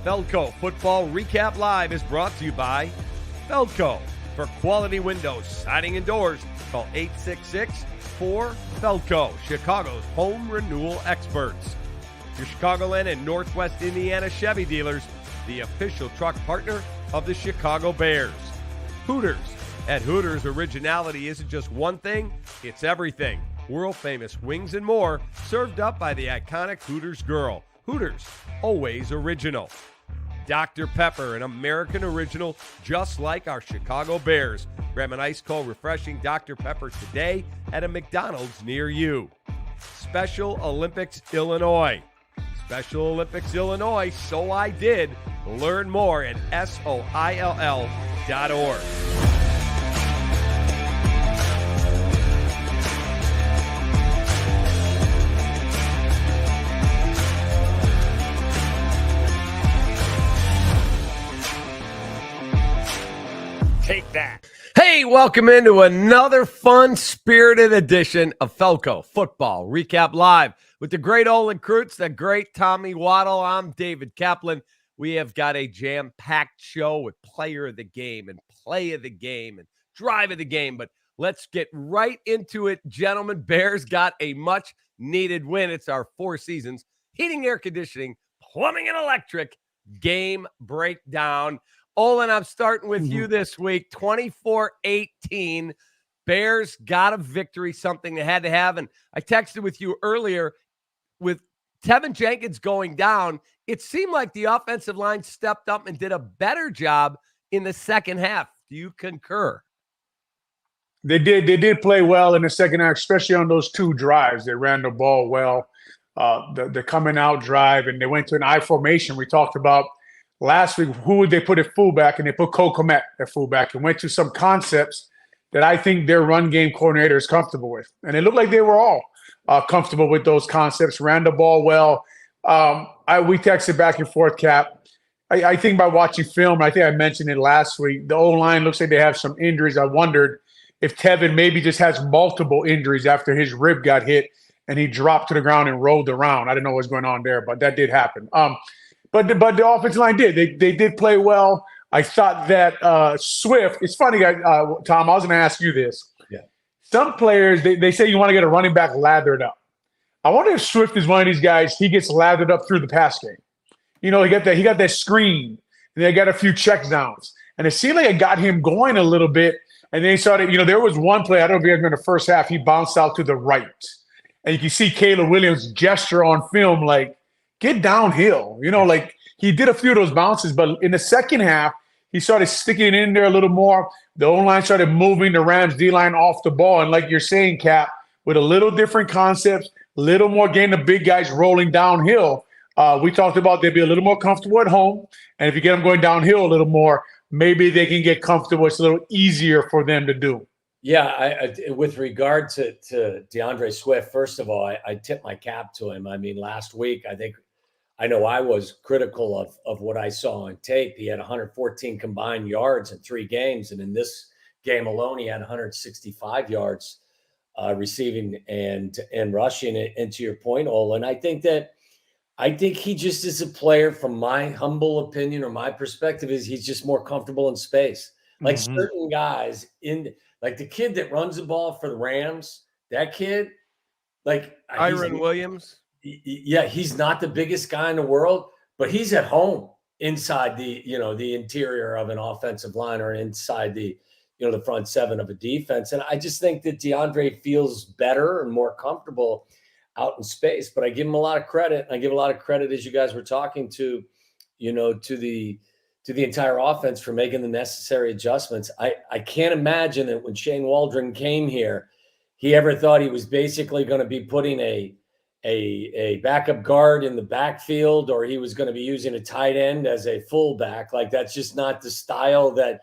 Feldco Football Recap Live is brought to you by Feldco. For quality windows, siding, and doors, call 866-4FELDCO, Chicago's home renewal experts. Your Chicagoland and Northwest Indiana Chevy dealers, the official truck partner of the Chicago Bears. Hooters. At Hooters, originality isn't just one thing, it's everything. World-famous wings and more, served up by the iconic Hooters girl. Hooters, always original. Dr. Pepper, an American original, just like our Chicago Bears. Grab an ice-cold, refreshing Dr. Pepper today at a McDonald's near you. Special Olympics Illinois. Special Olympics Illinois, so I did. Learn more at SOILL.org. Take that. Hey, welcome into another fun, spirited edition of Feldco Football Recap Live with the great Olin Kreutz, the great Tommy Waddle. I'm David Kaplan. We have got a jam-packed show with player of the game and play of the game and drive of the game. But let's get right into it, gentlemen. Bears got a much-needed win. It's our Four Seasons heating, air conditioning, plumbing, and electric game breakdown. Olin, I'm starting with you this week. 24-18. Bears got a victory, something they had to have. And I texted with you earlier, with Tevin Jenkins going down, it seemed like the offensive line stepped up and did a better job in the second half. Do you concur? They did. They did play well in the second half, especially on those two drives. They ran the ball well. The coming out drive, and they went to an I formation. We talked about last week, who would they put at fullback, and they put Cole Kmet at fullback and went to some concepts that I think their run game coordinator is comfortable with. And it looked like they were all comfortable with those concepts, ran the ball well. We texted back and forth, Cap. I think by watching film, I think I mentioned it last week, the O-line looks like they have some injuries. I wondered if Tevin maybe just has multiple injuries after his rib got hit and he dropped to the ground and rolled around. I don't know what's going on there, but that did happen. But the offensive line did. They did play well. I thought that Swift – it's funny, Tom, I was going to ask you this. Yeah. Some players, they say you want to get a running back lathered up. I wonder if Swift is one of these guys, he gets lathered up through the pass game. You know, he got that screen, and they got a few check downs. And it seemed like it got him going a little bit. And then he started – there was one play, I don't know if you guys remember the first half, he bounced out to the right. And you can see Caleb Williams' gesture on film like, get downhill. Like he did a few of those bounces, but in the second half, he started sticking in there a little more. The O-line started moving the Rams D-line off the ball. And like you're saying, Cap, with a little different concepts, a little more getting the big guys rolling downhill. We talked about they'd be a little more comfortable at home. And if you get them going downhill a little more, maybe they can get comfortable. It's a little easier for them to do. Yeah, with regard to DeAndre Swift, first of all, I tip my cap to him. I mean, last week, I know I was critical of what I saw on tape. He had 114 combined yards in 3 games. And in this game alone, he had 165 yards receiving and rushing it. And to your point, Olin, I think he just is a player, from my humble opinion or my perspective, is he's just more comfortable in space. Like certain guys like the kid that runs the ball for the Rams, that kid, like Iron Williams. Yeah, he's not the biggest guy in the world, but he's at home inside the interior of an offensive line or inside the front seven of a defense. And I just think that DeAndre feels better and more comfortable out in space. But I give him a lot of credit. I give a lot of credit, as you guys were talking to the entire offense for making the necessary adjustments. I can't imagine that when Shane Waldron came here, he ever thought he was basically going to be putting a backup guard in the backfield, or he was going to be using a tight end as a fullback. Like, that's just not the style that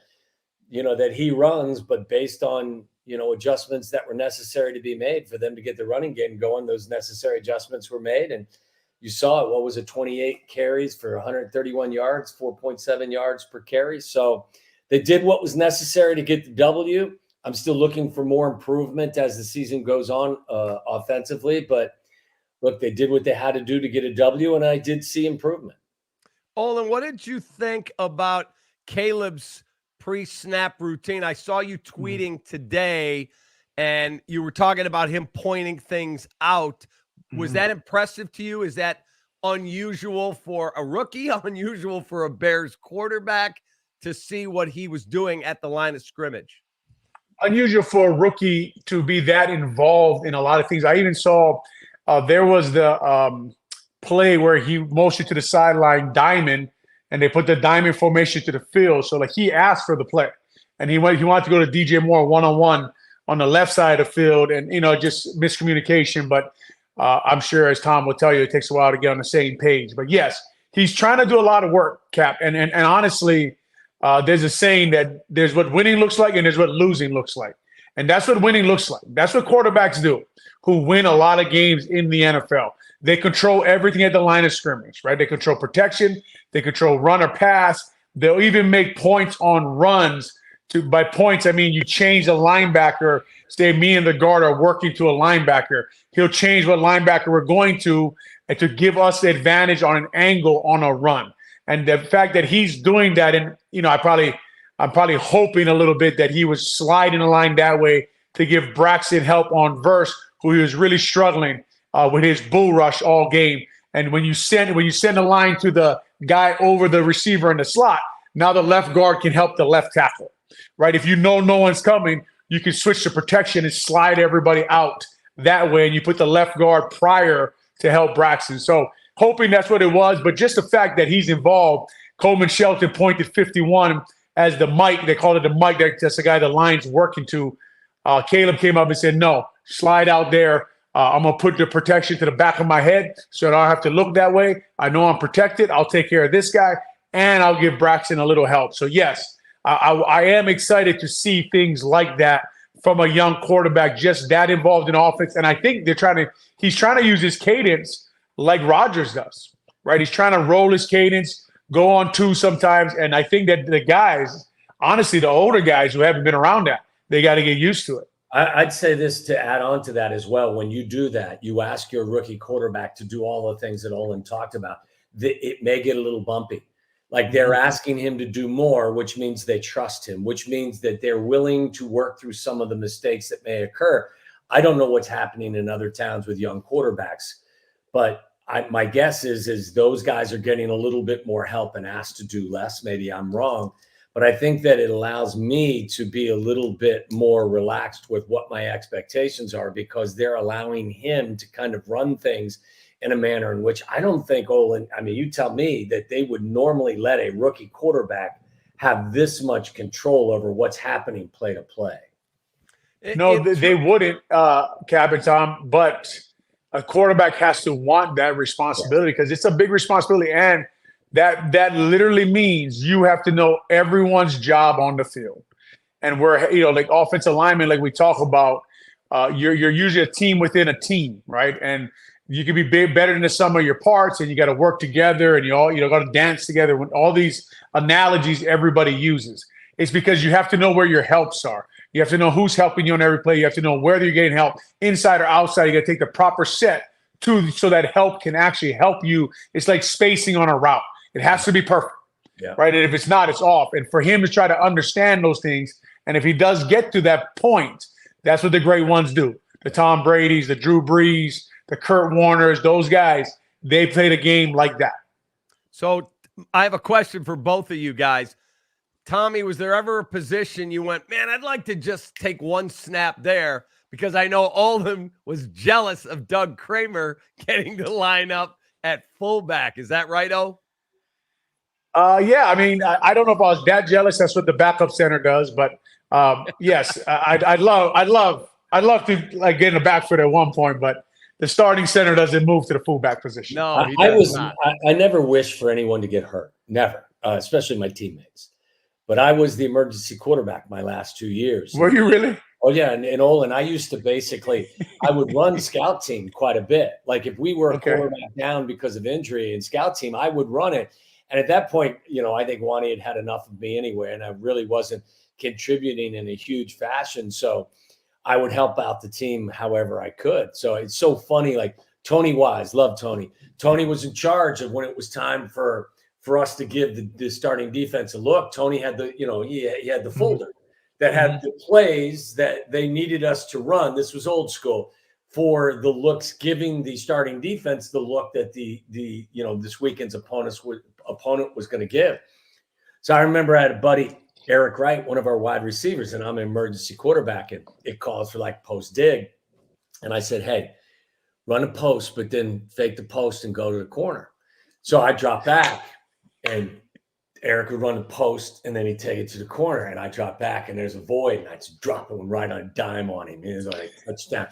he runs. But based on, adjustments that were necessary to be made for them to get the running game going, those necessary adjustments were made. And you saw it. What was it? 28 carries for 131 yards, 4.7 yards per carry. So they did what was necessary to get the W. I'm still looking for more improvement as the season goes on offensively, but look, they did what they had to do to get a W, and I did see improvement. Olin, what did you think about Caleb's pre-snap routine? I saw you tweeting today, and you were talking about him pointing things out. Was that impressive to you? Is that unusual for a rookie, unusual for a Bears quarterback to see what he was doing at the line of scrimmage? Unusual for a rookie to be that involved in a lot of things. I even saw there was the play where he motioned to the sideline diamond, and they put the diamond formation to the field. So like he asked for the play, and he wanted to go to DJ Moore one-on-one on the left side of the field, and just miscommunication. But I'm sure, as Tom will tell you, it takes a while to get on the same page. But yes, he's trying to do a lot of work, Cap. And honestly, there's a saying that there's what winning looks like and there's what losing looks like. And that's what winning looks like. That's what quarterbacks do who win a lot of games in the NFL. They control everything at the line of scrimmage, right? They control protection. They control run or pass. They'll even make points on runs. By points, I mean you change the linebacker. Say me and the guard are working to a linebacker. He'll change what linebacker we're going to, and to give us the advantage on an angle on a run. And the fact that he's doing that, and I'm probably hoping a little bit that he was sliding the line that way to give Braxton help on verse, who he was really struggling with his bull rush all game. And when you send a line to the guy over the receiver in the slot, now the left guard can help the left tackle, right? If you know no one's coming, you can switch to protection and slide everybody out that way, and you put the left guard prior to help Braxton. So hoping that's what it was, but just the fact that he's involved. Coleman Shelton pointed 51 as the mic. They called it the mic. That's the guy the line's working to. Caleb came up and said, no, slide out there. I'm going to put the protection to the back of my head so I don't have to look that way. I know I'm protected. I'll take care of this guy, and I'll give Braxton a little help. So, yes, I am excited to see things like that from a young quarterback, just that involved in offense. And I think he's trying to use his cadence like Rodgers does, right? He's trying to roll his cadence, go on two sometimes. And I think that the guys, honestly, the older guys who haven't been around that, they got to get used to it. I'd say this to add on to that as well. When you do that, you ask your rookie quarterback to do all the things that Olin talked about. It may get a little bumpy. Like they're asking him to do more, which means they trust him, which means that they're willing to work through some of the mistakes that may occur. I don't know what's happening in other towns with young quarterbacks, but my guess is those guys are getting a little bit more help and asked to do less. Maybe I'm wrong, but I think that it allows me to be a little bit more relaxed with what my expectations are, because they're allowing him to kind of run things in a manner in which I don't think Olin, I mean, you tell me that they would normally let a rookie quarterback have this much control over what's happening play to play. No, they wouldn't, Cap and Tom, but a quarterback has to want that responsibility, because it's a big responsibility. And that literally means you have to know everyone's job on the field. And we're, like offensive linemen, like we talk about, you're usually a team within a team, right? And you can be better than the sum of your parts, and you got to work together, and you all got to dance together. With all these analogies everybody uses, it's because you have to know where your helps are. You have to know who's helping you on every play. You have to know whether you're getting help inside or outside. You got to take the proper set so that help can actually help you. It's like spacing on a route. It has to be perfect, right? And if it's not, it's off. And for him to try to understand those things, and if he does get to that point, that's what the great ones do. The Tom Brady's, the Drew Brees, the Kurt Warners, those guys, they played a game like that. So I have a question for both of you guys. Tommy, was there ever a position you went, man, I'd like to just take one snap there? Because I know Olin was jealous of Doug Kramer getting to line up at fullback. Is that right, O? Yeah, I mean, I don't know if I was that jealous. That's what the backup center does. But yes, I'd love to like get in the back foot at one point, but the starting center doesn't move to the fullback position. No, I never wish for anyone to get hurt. Never, especially my teammates. But I was the emergency quarterback my last 2 years. Were you really? Oh, yeah. And Olin, I used to I would run scout team quite a bit. Like if we were a quarterback down because of injury in scout team, I would run it. And at that point, I think Wani had enough of me anyway, and I really wasn't contributing in a huge fashion. So I would help out the team however I could. So it's so funny. Like Tony Wise, love Tony. Tony was in charge of when it was time for for us to give the starting defense a look. Tony had he had the folder that had the plays that they needed us to run. This was old school for the looks, giving the starting defense the look that this weekend's opponent was going to give. So I remember I had a buddy, Eric Wright, one of our wide receivers, and I'm an emergency quarterback, and it calls for like post dig. And I said, hey, run a post, but then fake the post and go to the corner. So I drop back, and Eric would run the post, and then he'd take it to the corner, and I drop back, and there's a void, and I just drop it right on a dime on him. He was like, touchdown.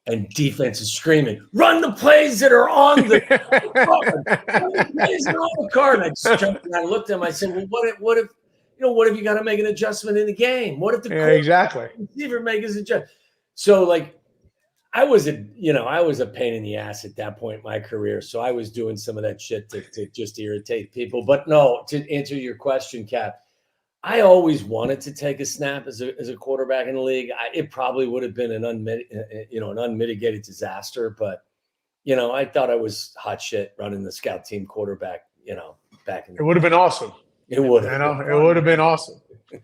And defense is screaming, run the plays that are on the card. Run the plays that are on the card. And I just jumped and I looked at him. I said, well, what if you got to make an adjustment in the game? What if the receiver makes his adjustment? So like, I was a pain in the ass at that point in my career. So I was doing some of that shit to just irritate people. But no, to answer your question, Cap, I always wanted to take a snap as a quarterback in the league. It probably would have been an unmitigated disaster, but I thought I was hot shit running the scout team quarterback. Back in it would have been awesome. It would. It would have been awesome.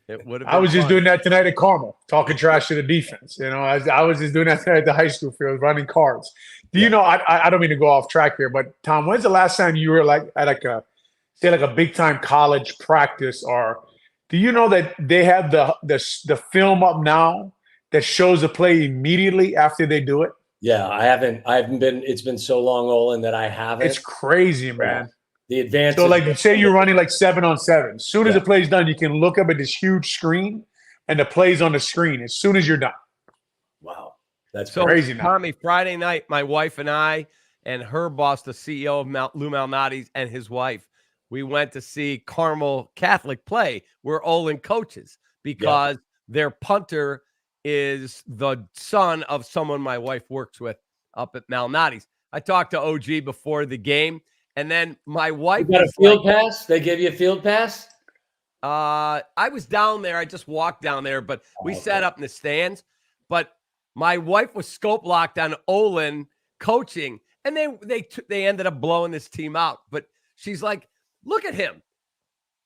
It would have. I was just doing that tonight at Carmel, talking trash to the defense. I was just doing that tonight at the high school field, running cards. I don't mean to go off track here, but Tom, when's the last time you were like at a big time college practice, or do you know that they have the film up now that shows the play immediately after they do it? Yeah, I haven't been. It's been so long, Olin, that I haven't. It's crazy, man. Yeah. The advance. So, like, say you're running like 7-on-7. As soon as the play's done, you can look up at this huge screen, and the play's on the screen as soon as you're done. Wow, that's so crazy. Tommy, Friday night, my wife and I and her boss, the CEO of Lou Malnati's, and his wife, we went to see Carmel Catholic play, where Olin coaches, because their punter is the son of someone my wife works with up at Malnati's. I talked to OG before the game. And then my wife got a field pass. They gave you a field pass. I was down there. I just walked down there, but we sat up in the stands. But my wife was scope locked on Olin coaching, and they ended up blowing this team out. But she's like, "Look at him."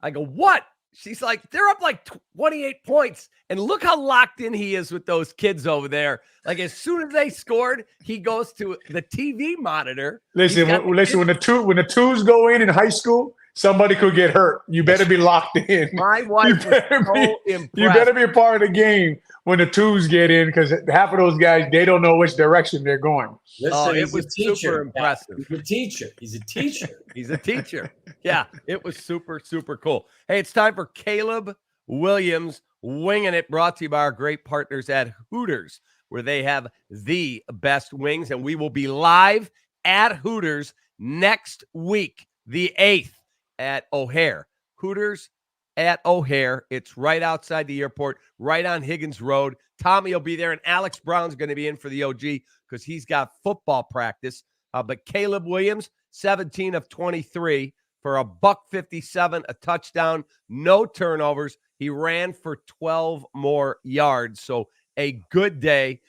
I go, "What?" She's like, "They're up like 28 points, and look how locked in he is with those kids over there. Like, as soon as they scored, he goes to the TV monitor." Listen, when the twos go in high school, somebody could get hurt. You better be locked in. My wife was so impressed. You better be a part of the game when the twos get in, because half of those guys, they don't know which direction they're going. Listen, it was super impressive. He's a teacher. He's a teacher. He's a teacher. Yeah, it was super, super cool. Hey, it's time for Caleb Williams Winging It, brought to you by our great partners at Hooters, where they have the best wings. And we will be live at Hooters next week, the 8th at O'Hare. Hooters at O'Hare. It's right outside the airport, right on Higgins Road. Tommy will be there, and Alex Brown's going to be in for the OG because he's got football practice. But Caleb Williams, 17 of 23 for a $157, a touchdown, no turnovers. He ran for 12 more yards. So a good day.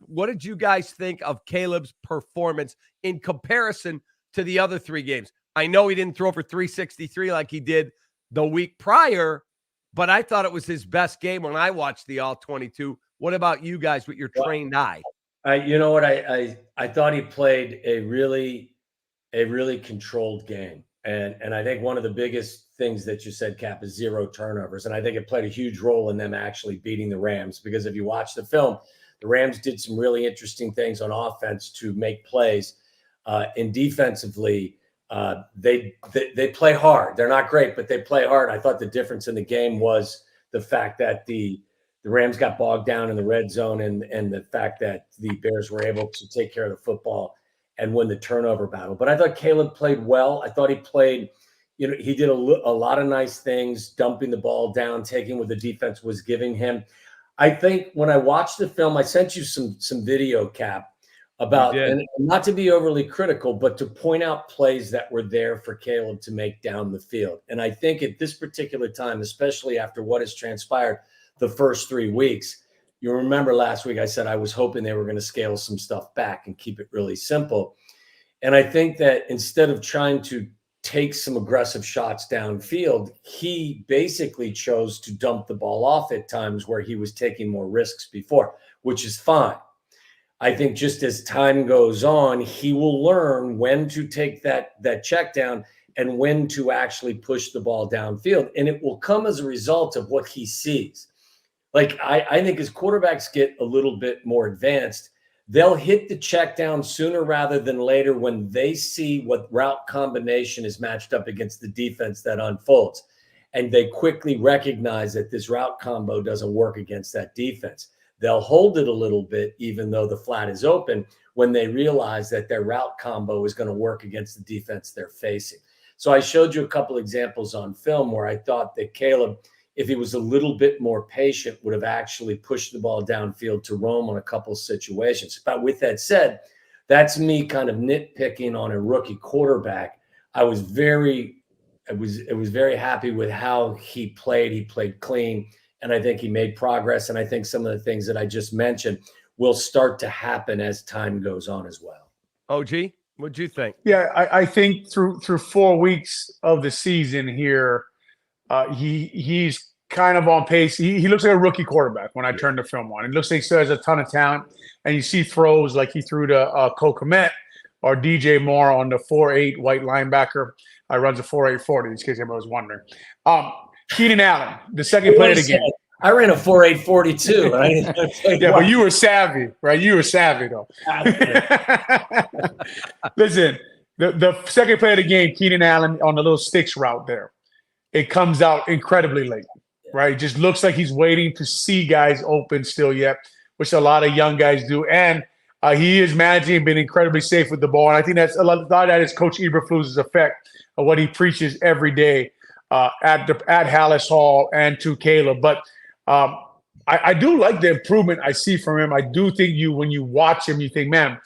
What did you guys think of Caleb's performance in comparison to the other three games? I know he didn't throw for 363 like he did the week prior, but I thought it was his best game when I watched the all 22. What about you guys with your trained eye? You know what? I thought he played a really controlled game. And I think one of the biggest things that you said, Cap, is 0 turnovers. And I think it played a huge role in them actually beating the Rams, because if you watch the film, the Rams did some really interesting things on offense to make plays. And defensively, they play hard. They're not great, but they play hard. I thought the difference in the game was the fact that the Rams got bogged down in the red zone, and the fact that the Bears were able to take care of the football and win the turnover battle. But I thought Caleb played well. I thought he played, he did a lot of nice things, dumping the ball down, taking what the defense was giving him. I think when I watched the film, I sent you some video, Cap, about, and not to be overly critical, but to point out plays that were there for Caleb to make down the field. And I think at this particular time, especially after what has transpired the first 3 weeks, you remember last week I said I was hoping they were going to scale some stuff back and keep it really simple. And I think that instead of trying to take some aggressive shots downfield. He basically chose to dump the ball off at times where he was taking more risks before, which is fine. I think just as time goes on, he will learn when to take that check down and when to actually push the ball downfield. And it will come as a result of what he sees. Like, I think as quarterbacks get a little bit more advanced, they'll hit the check down sooner rather than later when they see what route combination is matched up against the defense that unfolds. And they quickly recognize that this route combo doesn't work against that defense. They'll hold it a little bit, even though the flat is open, when they realize that their route combo is going to work against the defense they're facing. So I showed you a couple examples on film where I thought that Caleb, if he was a little bit more patient, would have actually pushed the ball downfield to roam on a couple situations. But with that said, that's me kind of nitpicking on a rookie quarterback. I was very happy with how he played. He played clean. And I think he made progress. And I think some of the things that I just mentioned will start to happen as time goes on as well. OG, what'd you think? Yeah, I think through 4 weeks of the season here, he's kind of on pace. He looks like a rookie quarterback when I turn the film on. It looks like he still has a ton of talent. And you see throws like he threw to Cole Kmet or DJ Moore on the 4.8 white linebacker. I runs a 4.8 40, in case anybody was wondering. Keenan Allen, the second play of the game. I ran a 4.8 42. Right? Yeah, but you were savvy, right? You were savvy, though. Listen, the second play of the game, Keenan Allen on the little sticks route there. It comes out incredibly late, right? It just looks like he's waiting to see guys open still yet, which a lot of young guys do. And he is managing and been incredibly safe with the ball. And I think that's a lot of that is Coach Eberflus's effect of what he preaches every day at Hallis Hall and to Caleb. But I do like the improvement I see from him. I do think when you watch him, you think, man,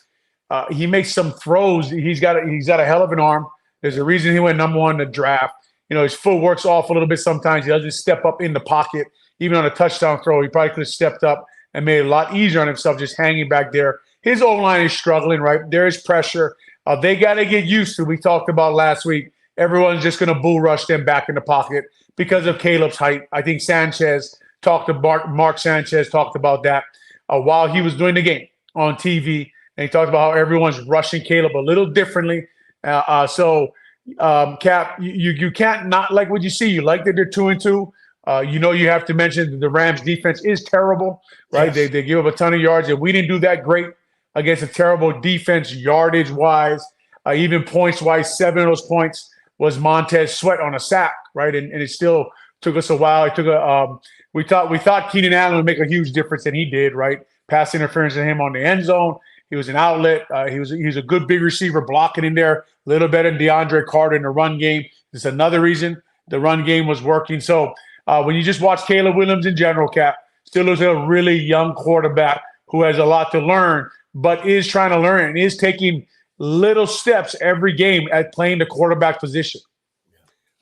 he makes some throws. He's got a hell of an arm. There's a reason he went number 1 in the draft. You know, his footwork's off a little bit sometimes. He doesn't step up in the pocket. Even on a touchdown throw, he probably could have stepped up and made it a lot easier on himself just hanging back there. His O-line is struggling, right? There is pressure. They got to get used to, we talked about last week, everyone's just going to bull rush them back in the pocket because of Caleb's height. I think Mark Sanchez talked about that while he was doing the game on TV. And he talked about how everyone's rushing Caleb a little differently. Cap, you can't not like what you see. You like that they're 2-2. You have to mention that the Rams defense is terrible, right? Yes. They give up a ton of yards, and we didn't do that great against a terrible defense yardage-wise, even points-wise. 7 of those points was Montez Sweat on a sack, right? And it still took us a while. It took we thought Keenan Allen would make a huge difference, and he did, right? Pass interference to him on the end zone. He was an outlet. He was a good big receiver blocking in there, a little better than DeAndre Carter in the run game. It's another reason the run game was working. So when you just watch Caleb Williams in general, Cap, still looks like a really young quarterback who has a lot to learn, but is trying to learn and is taking little steps every game at playing the quarterback position.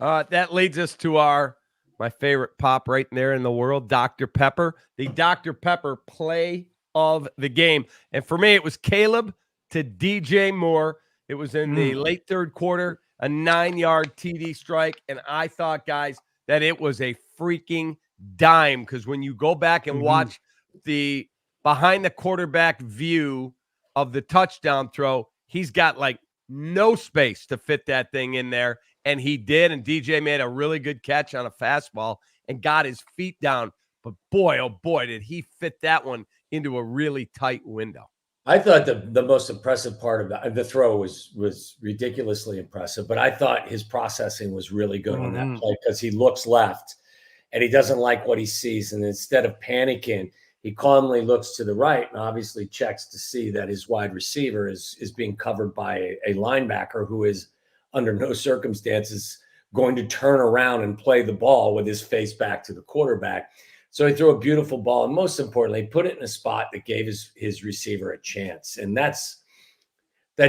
That leads us to my favorite pop right there in the world, Dr. Pepper, the Dr. Pepper play of the game. And for me, it was Caleb to DJ Moore. It was in the late third quarter, a 9-yard TD strike. And I thought, guys, that it was a freaking dime, because when you go back and watch the behind the quarterback view of the touchdown throw, he's got like no space to fit that thing in there. And he did. And DJ made a really good catch on a fastball and got his feet down. But boy, oh boy, did he fit that one into a really tight window. I thought the most impressive part of the throw was ridiculously impressive, but I thought his processing was really good on that play, because he looks left and he doesn't like what he sees. And instead of panicking, he calmly looks to the right and obviously checks to see that his wide receiver is being covered by a linebacker who is under no circumstances going to turn around and play the ball with his face back to the quarterback. So he threw a beautiful ball, and most importantly, put it in a spot that gave his receiver a chance. And that's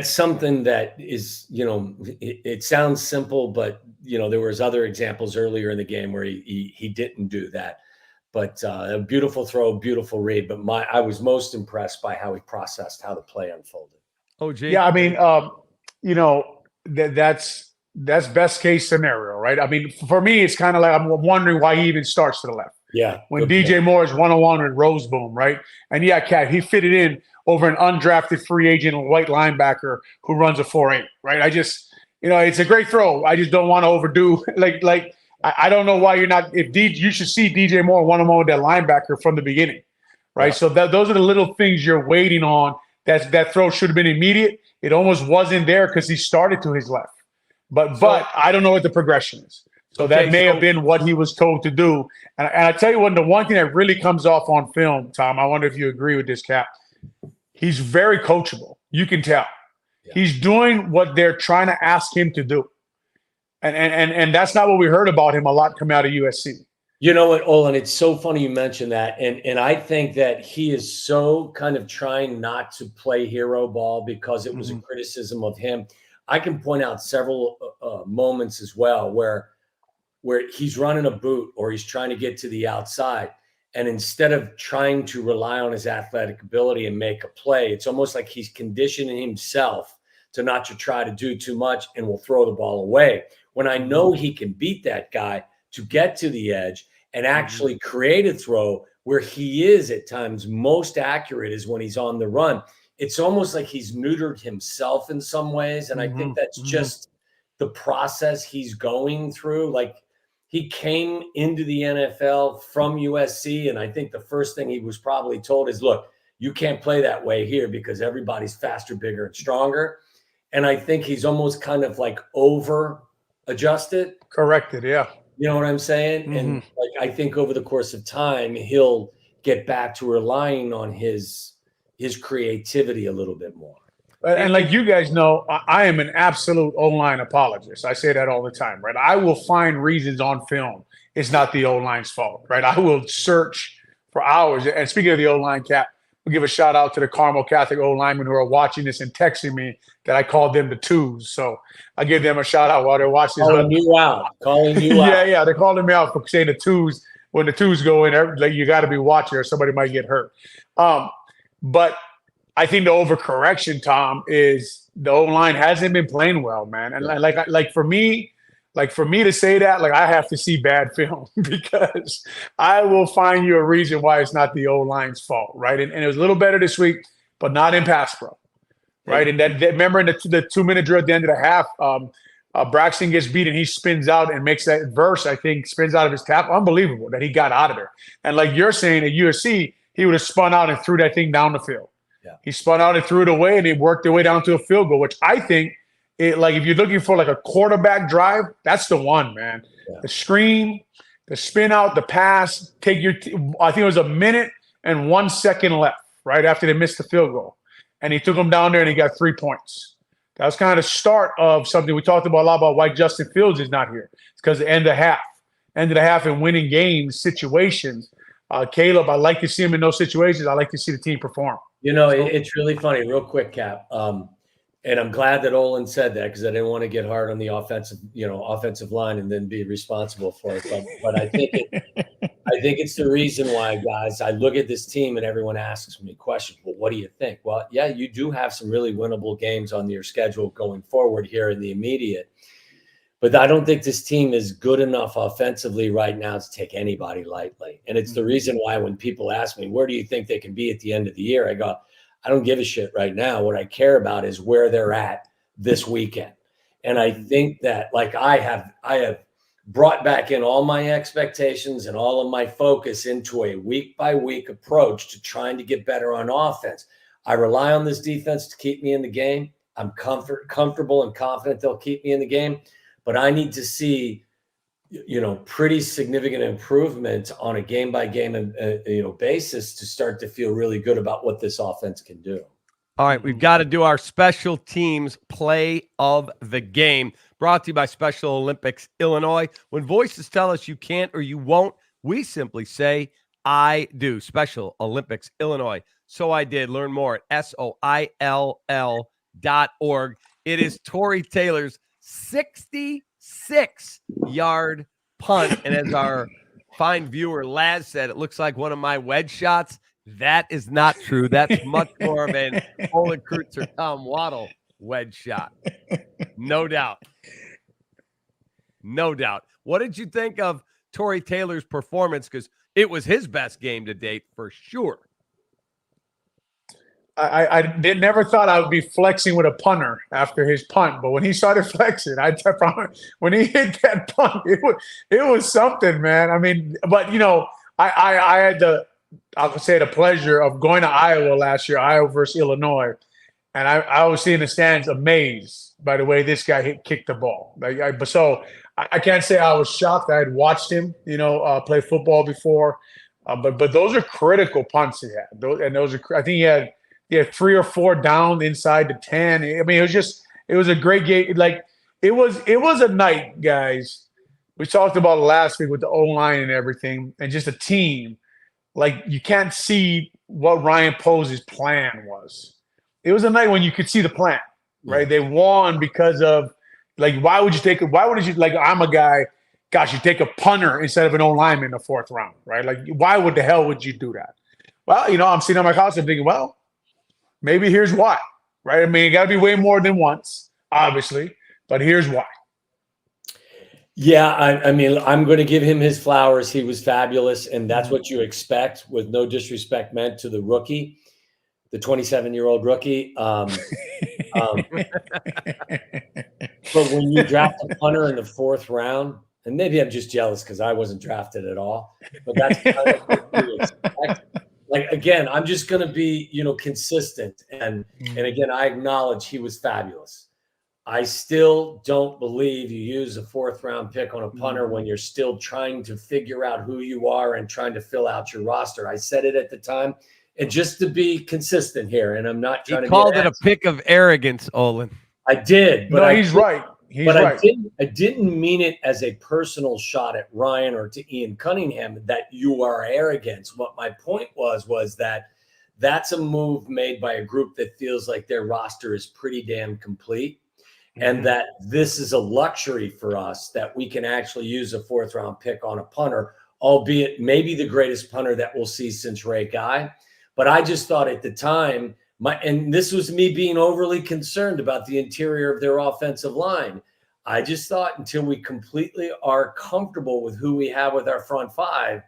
something that is, it sounds simple, but there was other examples earlier in the game where he didn't do that. But a beautiful throw, beautiful read. But I was most impressed by how he processed how the play unfolded. Oh, gee. Yeah, I mean, that's that's best case scenario, right? I mean, for me, it's kind of like I'm wondering why he even starts to the left. Yeah. When DJ Moore is one-on-one with Roseboom, right? And yeah, Cat, he fitted in over an undrafted free agent white linebacker who runs a 4.8, right? I just, it's a great throw. I just don't want to overdo. I don't know why you're not. You should see DJ Moore one-on-one with that linebacker from the beginning, right? Yeah. So those are the little things you're waiting on. That throw should have been immediate. It almost wasn't there because he started to his left. But I don't know what the progression is. So that may have been what he was told to do. And I tell you what, the one thing that really comes off on film, Tom, I wonder if you agree with this, Cap. He's very coachable. You can tell. Yeah. He's doing what they're trying to ask him to do. And that's not what we heard about him a lot coming out of USC. You know what, Olin, it's so funny you mentioned that. And I think that he is so kind of trying not to play hero ball because it was a criticism of him. I can point out several moments as well where he's running a boot or he's trying to get to the outside. And instead of trying to rely on his athletic ability and make a play, it's almost like he's conditioning himself to not to try to do too much and will throw the ball away. When I know he can beat that guy to get to the edge and actually create a throw where he is at times most accurate is when he's on the run. It's almost like he's neutered himself in some ways. And I think that's just the process he's going through. Like he came into the NFL from USC. And I think the first thing he was probably told is, look, you can't play that way here because everybody's faster, bigger, and stronger. And I think he's almost kind of like over adjusted. Corrected. Yeah. You know what I'm saying? And like, I think over the course of time, he'll get back to relying on his creativity a little bit more. And like you guys know, I am an absolute O-line apologist. I say that all the time, right? I will find reasons on film. It's not the O-line's fault, right? I will search for hours. And speaking of the O-line, Cap, we'll give a shout out to the Carmel Catholic O-linemen who are watching this and texting me that I called them the twos. So I give them a shout out while they're watching this. Calling you out. Yeah, they're calling me out for saying the twos. When the twos go in, like, you got to be watching or somebody might get hurt. But I think the overcorrection, Tom, is the O-line hasn't been playing well, man. And like for me to say that, like I have to see bad film because I will find you a reason why it's not the O-line's fault, right? And it was a little better this week, but not in pass pro, right? And that remember in the 2-minute drill at the end of the half, Braxton gets beat and he spins out and makes that verse, I think, spins out of his tackle. Unbelievable that he got out of there. And like you're saying, at USC, he would have spun out and threw that thing down the field. Yeah. He spun out and threw it away, and he worked their way down to a field goal, which I think, like if you're looking for like a quarterback drive, that's the one, man. Yeah. The screen, the spin out, the pass, I think it was 1 minute and 1 second left, right after they missed the field goal. And he took them down there and he got 3 points. That was kind of the start of something we talked about a lot about why Justin Fields is not here. It's because the end of the half and winning games situations. Caleb, I like to see him in those situations. I like to see the team perform. It's really funny, real quick, Cap. And I'm glad that Olin said that because I didn't want to get hard on the offensive line and then be responsible for it. But I think it's the reason why, guys, I look at this team and everyone asks me questions. Well, what do you think? Well, yeah, you do have some really winnable games on your schedule going forward here in the immediate. But I don't think this team is good enough offensively right now to take anybody lightly. And it's the reason why when people ask me, where do you think they can be at the end of the year? I go, I don't give a shit right now. What I care about is where they're at this weekend. And I think that like I have brought back in all my expectations and all of my focus into a week by week approach to trying to get better on offense. I rely on this defense to keep me in the game. I'm comfortable and confident they'll keep me in the game. But I need to see, pretty significant improvement on a game-by-game, basis to start to feel really good about what this offense can do. All right, we've got to do our special teams play of the game. Brought to you by Special Olympics Illinois. When voices tell us you can't or you won't, we simply say, I do. Special Olympics Illinois. So I did. Learn more at SOILL.org. It is Tory Taylor's 66-yard punt. And as our fine viewer Laz said, it looks like one of my wedge shots. That is not true. That's much more of an Olin Kreutz or Tom Waddle wedge shot. No doubt. No doubt. What did you think of Torrey Taylor's performance? Because it was his best game to date for sure. I never thought I would be flexing with a punter after his punt, but when he started flexing, when he hit that punt, it was something, man. I mean, but I had the pleasure of going to Iowa last year, Iowa versus Illinois, and I was seeing the stands amazed by the way this guy kicked the ball. So I can't say I was shocked. I had watched him, play football before, but those are critical punts he had. I think he had 3 or 4 down inside the 10. I mean, it was a great game. Like it was a night, guys. We talked about it last week with the O-line and everything, and just a team. Like you can't see what Ryan Posey's plan was. It was a night when you could see the plan, right? Yeah. They won because of why would you I'm a guy, gosh, you take a punter instead of an O-lineman in the 4th round, right? Like why would the hell would you do that? Well, I'm sitting on my couch and thinking, well, maybe here's why, right? I mean, it got to be way more than once, obviously, but here's why. Yeah, I mean, I'm going to give him his flowers. He was fabulous, and that's what you expect, with no disrespect meant to the rookie, the 27-year-old rookie. But when you draft a punter in the 4th round, and maybe I'm just jealous because I wasn't drafted at all, but that's kind of what you expect. Like, again, I'm just going to be, consistent. And again, I acknowledge he was fabulous. I still don't believe you use a 4th round pick on a punter when you're still trying to figure out who you are and trying to fill out your roster. I said it at the time. And just to be consistent here, and I'm not trying to called it a pick of arrogance, Olin. I did. But he's right. I didn't mean it as a personal shot at Ryan or to Ian Cunningham that you are arrogant. What my point was that that's a move made by a group that feels like their roster is pretty damn complete, and that this is a luxury for us that we can actually use a 4th round pick on a punter, albeit maybe the greatest punter that we'll see since Ray Guy. But I just thought at the time, and this was me being overly concerned about the interior of their offensive line. I just thought until we completely are comfortable with who we have with our front 5,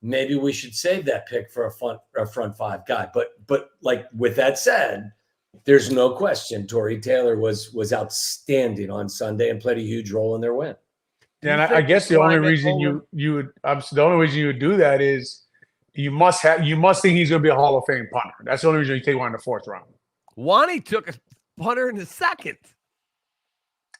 maybe we should save that pick for a front 5 guy. But like with that said, there's no question Torrey Taylor was outstanding on Sunday and played a huge role in their win. Yeah, and I guess the only reason you would do that is you must think he's going to be a Hall of Fame punter. That's the only reason you take one in the 4th round. Wani took a punter in the 2nd.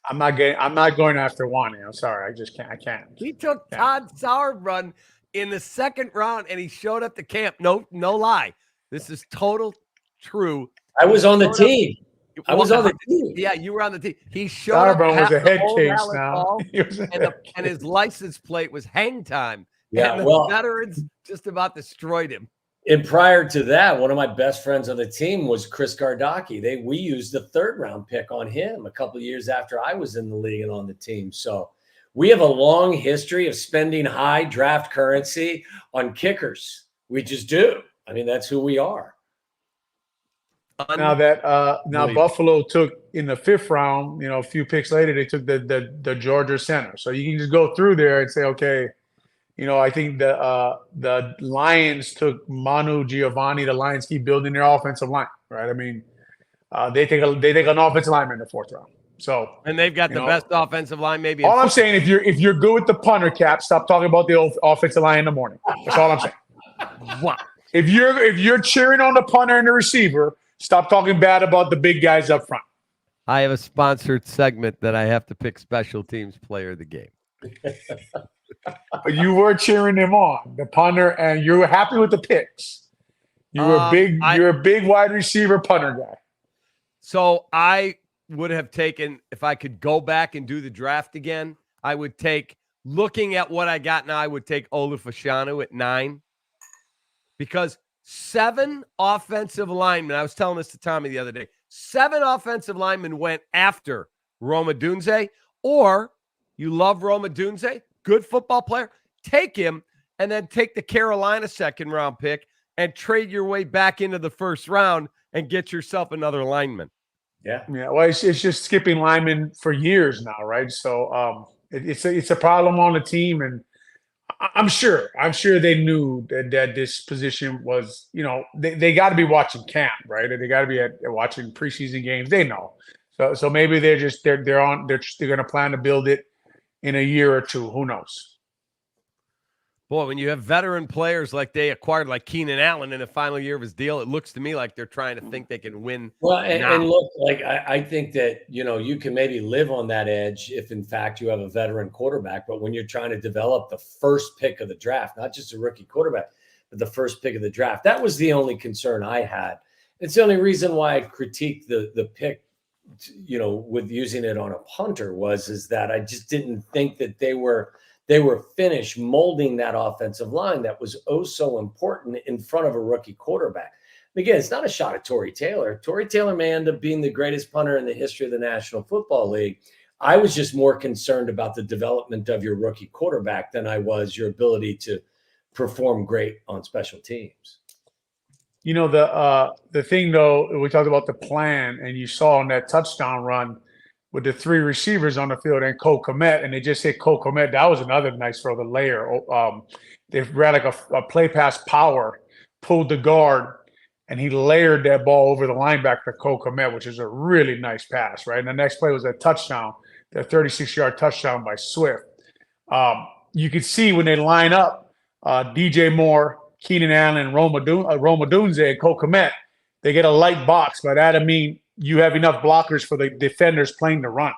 I'm not going after Wani. I'm sorry. I can't. He took Todd Sauerbrunn in the 2nd round, and he showed up to camp. No lie. This is total true. I was on the team. I was on the team. Yeah, you were on the team. He showed up. Sauerbrunn was a head case now. And his license plate was hang time. Yeah, and the veterans just about destroyed him. And prior to that, one of my best friends on the team was Chris Gardocki. We used the 3rd round pick on him a couple of years after I was in the league and on the team. So we have a long history of spending high draft currency on kickers. We just do. I mean, that's who we are. Now Buffalo took in the 5th round, a few picks later, they took the Georgia center. So you can just go through there and say, okay, I think the Lions took Manu Giovanni. The Lions keep building their offensive line, right? I mean, they take an offensive lineman in the 4th round. So and they've got the best offensive line, maybe. All I'm saying, if you're good with the punter cap, stop talking about the offensive line in the morning. That's all I'm saying. Wow. If you're cheering on the punter and the receiver, stop talking bad about the big guys up front. I have a sponsored segment that I have to pick special teams player of the game. But you were cheering them on, the punter, and you were happy with the picks. You're a big wide receiver punter guy. So I would have taken, if I could go back and do the draft again, I would take, looking at what I got now, I would take Olufashanu at 9. Because 7 offensive linemen, I was telling this to Tommy the other day, 7 offensive linemen went after Roma Dunze, or you love Roma Dunze, good football player, take him and then take the Carolina 2nd round pick and trade your way back into the 1st round and get yourself another lineman. Yeah. Well, it's just skipping linemen for years now, right? So It's a problem on the team, and I'm sure they knew that this position was, they got to be watching camp, right? They got to be watching preseason games. They know, so maybe they're going to plan to build it in a year or two. Who knows? Boy, when you have veteran players like they acquired, like Keenan Allen in the final year of his deal, it looks to me like they're trying to think they can win. Well, and look, like I think that, you can maybe live on that edge if in fact you have a veteran quarterback, but when you're trying to develop the first pick of the draft, not just a rookie quarterback, but the first pick of the draft, that was the only concern I had. It's the only reason why I critiqued the pick, with using it on a punter is that I just didn't think that they were finished molding that offensive line that was oh so important in front of a rookie quarterback. Again, it's not a shot at Torrey Taylor. Torrey Taylor may end up being the greatest punter in the history of the National Football League. I was just more concerned about the development of your rookie quarterback than I was your ability to perform great on special teams. The thing, though, we talked about the plan, and you saw on that touchdown run with the three receivers on the field and Cole Kmet, and they just hit Cole Kmet. That was another nice throw, the layer. They ran like a play pass power, pulled the guard, and he layered that ball over the linebacker, Cole Kmet, which is a really nice pass, right? And the next play was a touchdown, the 36-yard touchdown by Swift. You could see when they line up, DJ Moore, Keenan Allen, and Rome Odunze and Cole Kmet, they get a light box. By that I mean you have enough blockers for the defenders playing the run.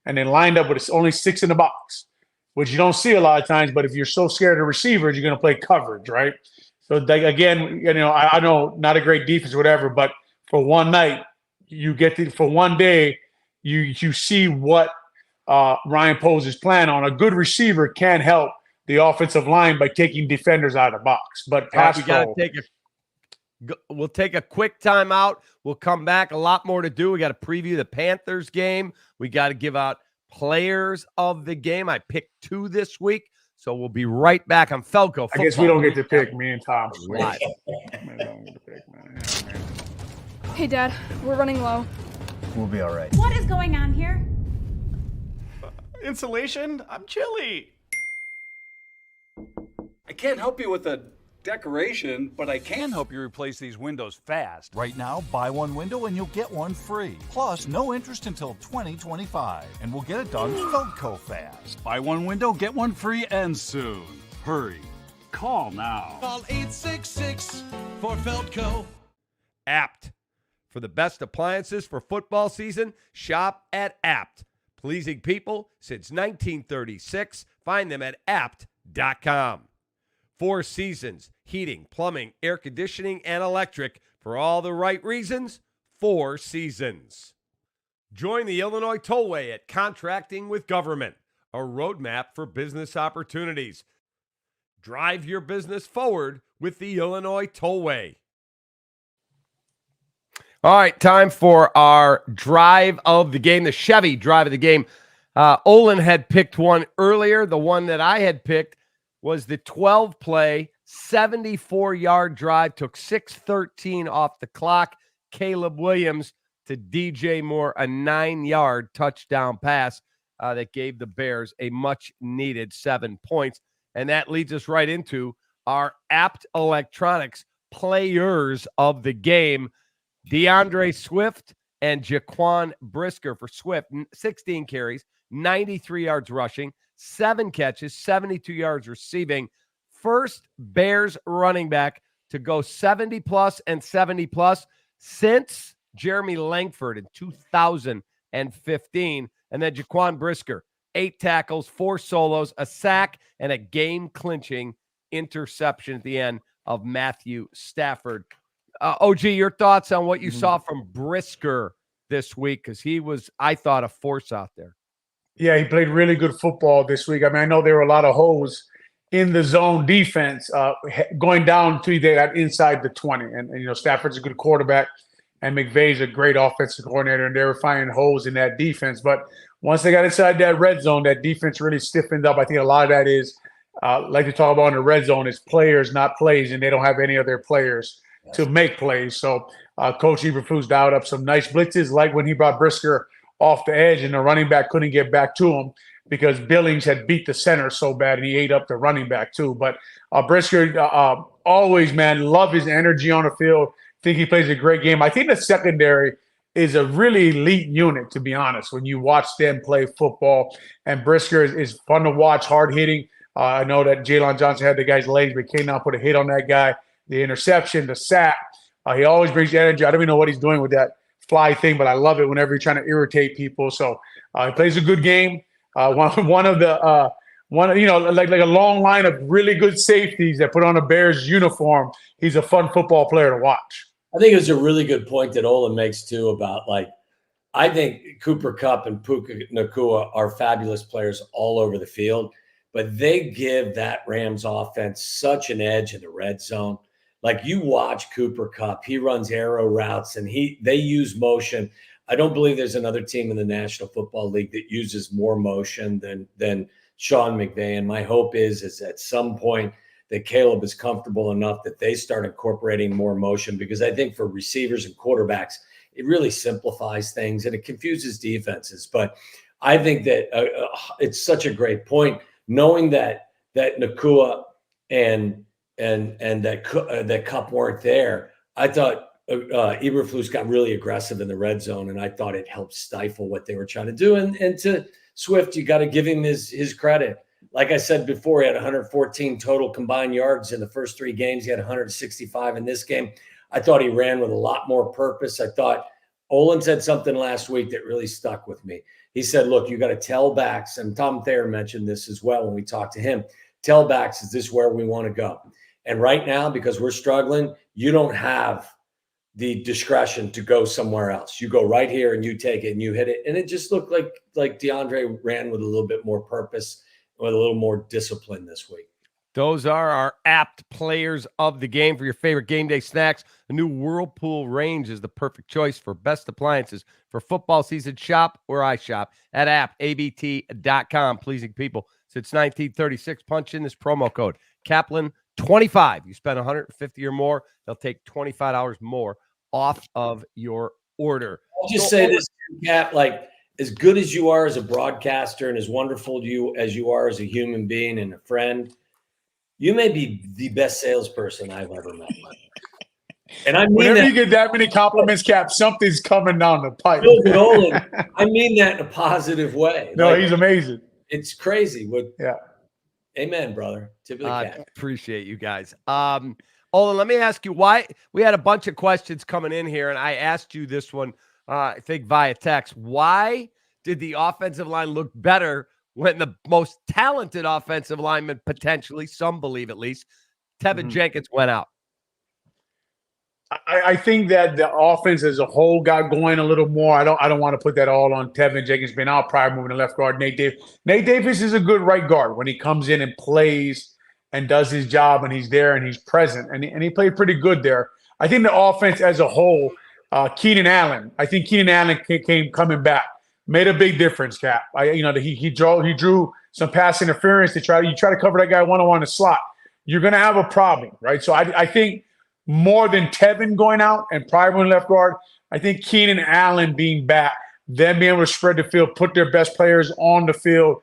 And then lined up with only 6 in the box, which you don't see a lot of times. But if you're so scared of receivers, you're going to play coverage, right? So, again, I know not a great defense or whatever, but for one night, for one day, you see what Ryan Poles' plan on. A good receiver can help the offensive line by taking defenders out of the box. But we'll take a quick timeout. We'll come back. A lot more to do. We got to preview the Panthers game. We got to give out players of the game. I picked 2 this week, so we'll be right back on Feldco. I guess we don't get to pick, me and Tom. Hey, Dad, we're running low. We'll be all right. What is going on here? Insulation? I'm chilly. I can't help you with the decoration, but I can help you replace these windows fast. Right now, buy one window and you'll get one free. Plus, no interest until 2025. And we'll get it done Feldco fast. Buy one window, get one free, and soon. Hurry. Call now. Call 866 for Feldco. Apt. For the best appliances for football season, shop at Apt. Pleasing people since 1936. Find them at apt.com. 4 Seasons, heating, plumbing, air conditioning, and electric. For all the right reasons, 4 Seasons. Join the Illinois Tollway at Contracting with Government, a roadmap for business opportunities. Drive your business forward with the Illinois Tollway. All right, time for our drive of the game, the Chevy drive of the game. Olin had picked one earlier. The one that I had picked was the 12-play, 74-yard drive, took 6:13 off the clock. Caleb Williams to DJ Moore, a 9-yard touchdown pass that gave the Bears a much-needed 7 points. And that leads us right into our Apt Electronics players of the game. DeAndre Swift and Jaquan Brisker. For Swift, 16 carries, 93 yards rushing, 7 catches, 72 yards receiving. First Bears running back to go 70-plus and 70-plus since Jeremy Langford in 2015. And then Jaquan Brisker, 8 tackles, 4 solos, a sack, and a game-clinching interception at the end of Matthew Stafford. OG, your thoughts on what you saw from Brisker this week? Because he was, I thought, a force out there. Yeah, he played really good football this week. I mean, I know there were a lot of holes in the zone defense going down to that inside the 20. And Stafford's a good quarterback, and McVay's a great offensive coordinator, and they were finding holes in that defense. But once they got inside that red zone, that defense really stiffened up. I think a lot of that is, like we talk about in the red zone, is players, not plays, and they don't have any of their players to make plays. So Coach Eberflus dialed up some nice blitzes, like when he brought Brisker off the edge and the running back couldn't get back to him. because Billings had beat the center so bad, and he ate up the running back too. But Brisker, always, man, love his energy on the field. Think he plays a great game. I think the secondary is a really elite unit, to be honest, when you watch them play football. And Brisker is fun to watch, hard hitting. I know that Jalen Johnson had the guy's legs, but came out, put a hit on that guy. The interception, the sack. He always brings energy. I don't even know what he's doing with that fly thing, but I love it whenever he's trying to irritate people. So he plays a good game. Like a long line of really good safeties that put on a Bears uniform. He's a fun football player to watch. I think it's a really good point that Olin makes too about, like, I think Cooper Kupp and Puka Nacua are fabulous players all over the field, but they give that Rams offense such an edge in the red zone. Like, you watch Cooper Kupp, he runs arrow routes and they use motion. I don't believe there's another team in the National Football League that uses more motion than Sean McVay. And my hope is at some point that Caleb is comfortable enough that they start incorporating more motion, because I think for receivers and quarterbacks, it really simplifies things and it confuses defenses. But I think that it's such a great point, knowing that Nacua and that Kupp weren't there. I thought Eberflus got really aggressive in the red zone, and I thought it helped stifle what they were trying to do. And to Swift, you got to give him his credit. Like I said before, he had 114 total combined yards in the first 3 games. He had 165 in this game. I thought he ran with a lot more purpose. I thought Olin said something last week that really stuck with me. He said, look, you got to tell backs, and Tom Thayer mentioned this as well when we talked to him, tell backs, is this where we want to go? And right now, because we're struggling, you don't have the discretion to go somewhere else. You go right here and you take it and you hit it. And it just looked like DeAndre ran with a little bit more purpose, with a little more discipline this week. Those are our apt players of the game. For your favorite game day snacks, a new Whirlpool range is the perfect choice for best appliances for football season. Shop where I shop at abt.com. Pleasing people since 1936. Punch in this promo code Kaplan25. You spend $150 or more, they'll take $25 more off of your order. I'll just say this, Cap, like, as good as you are as a broadcaster and as wonderful as you are as a human being and a friend, you may be the best salesperson I've ever met. And I mean, whenever you get that many compliments, Cap, something's coming down the pipe. Nolan, I mean that in a positive way. No, he's amazing. It's crazy. Yeah. Amen, brother. Tip of the cap. Appreciate you guys. Olin, let me ask you why. We had a bunch of questions coming in here, and I asked you this one, I think via text. Why did the offensive line look better when the most talented offensive lineman, potentially, some believe at least, Tevin Jenkins, went out? I think that the offense as a whole got going a little more. I don't want to put that all on Tevin Jenkins being out prior, moving to left guard. Nate Davis is a good right guard when he comes in and plays and does his job, and he's there and he's present, and he played pretty good there. I think the offense as a whole, Keenan Allen. I think Keenan Allen came coming back, made a big difference. Cap. He drew some pass interference you try to cover that guy one-on-one in the slot. You're going to have a problem, right? So I think more than Tevin going out and Pryor left guard, I think Keenan Allen being back, them being able to spread the field, put their best players on the field,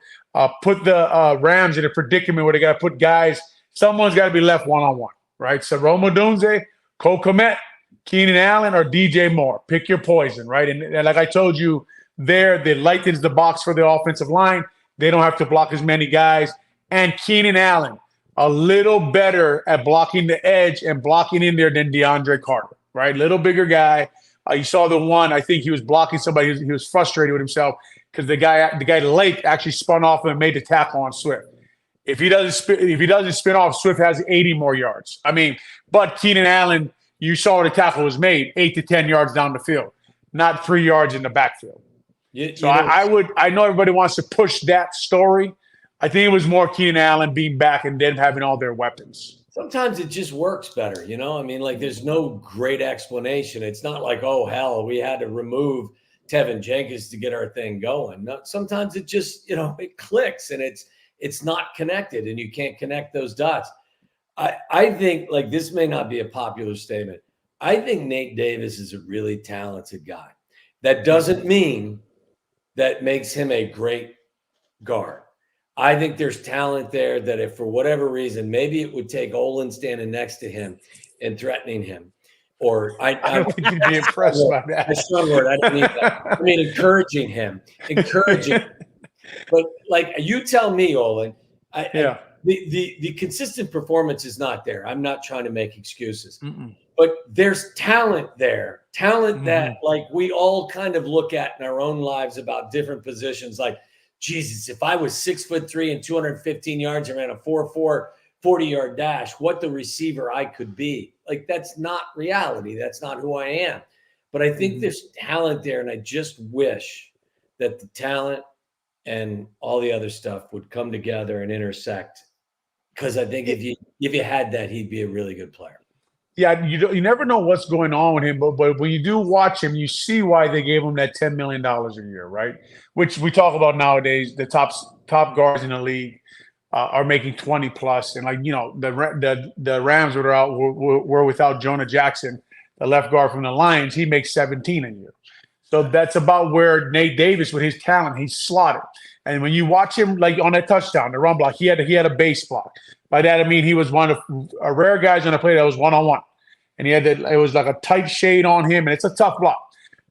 put the Rams in a predicament where they got to put guys. Someone's got to be left one-on-one, right? So Rome Odunze, Cole Kmet, Keenan Allen, or DJ Moore. Pick your poison, right? And like I told you, they lightens the box for the offensive line. They don't have to block as many guys. And Keenan Allen, a little better at blocking the edge and blocking in there than DeAndre Carter, right? Little bigger guy. You saw the one, I think he was blocking somebody. He was frustrated with himself because the guy Lake actually spun off him and made the tackle on Swift. If he doesn't spin off, Swift has 80 more yards. But Keenan Allen, you saw the tackle was made 8 to 10 yards down the field, not 3 yards in the backfield. I know everybody wants to push that story. I think it was more Keenan Allen being back and then having all their weapons. Sometimes it just works better, there's no great explanation. It's not like, oh, hell, we had to remove Tevin Jenkins to get our thing going. No, sometimes it just, it clicks and it's not connected and you can't connect those dots. I think, like, this may not be a popular statement. I think Nate Davis is a really talented guy. That doesn't mean that makes him a great guard. I think there's talent there that if for whatever reason, maybe it would take Olin standing next to him and threatening him. Or I don't think you'd be impressed by that. I strong word. I don't need that. I mean, encouraging him. But like you tell me, Olin, the consistent performance is not there. I'm not trying to make excuses. But there's talent there. Talent that like we all kind of look at in our own lives about different positions. Like, Jesus, if I was 6'3" and 215 yards and ran a 4.4 40-yard dash, what the receiver I could be. Like, that's not reality. That's not who I am. But I think there's talent there, and I just wish that the talent and all the other stuff would come together and intersect. Because I think if you had that, he'd be a really good player. Yeah, you never know what's going on with him, but when you do watch him, you see why they gave him that $10 million a year, right? Which we talk about nowadays. The top guards in the league are making 20 plus, and like the Rams were without Jonah Jackson, the left guard from the Lions. He makes 17 a year, so that's about where Nate Davis, with his talent, he's slotted. And when you watch him, like on that touchdown, the run block, he had a base block. By that I mean he was one of a rare guys on the play that was one-on-one. And it was like a tight shade on him, and it's a tough block.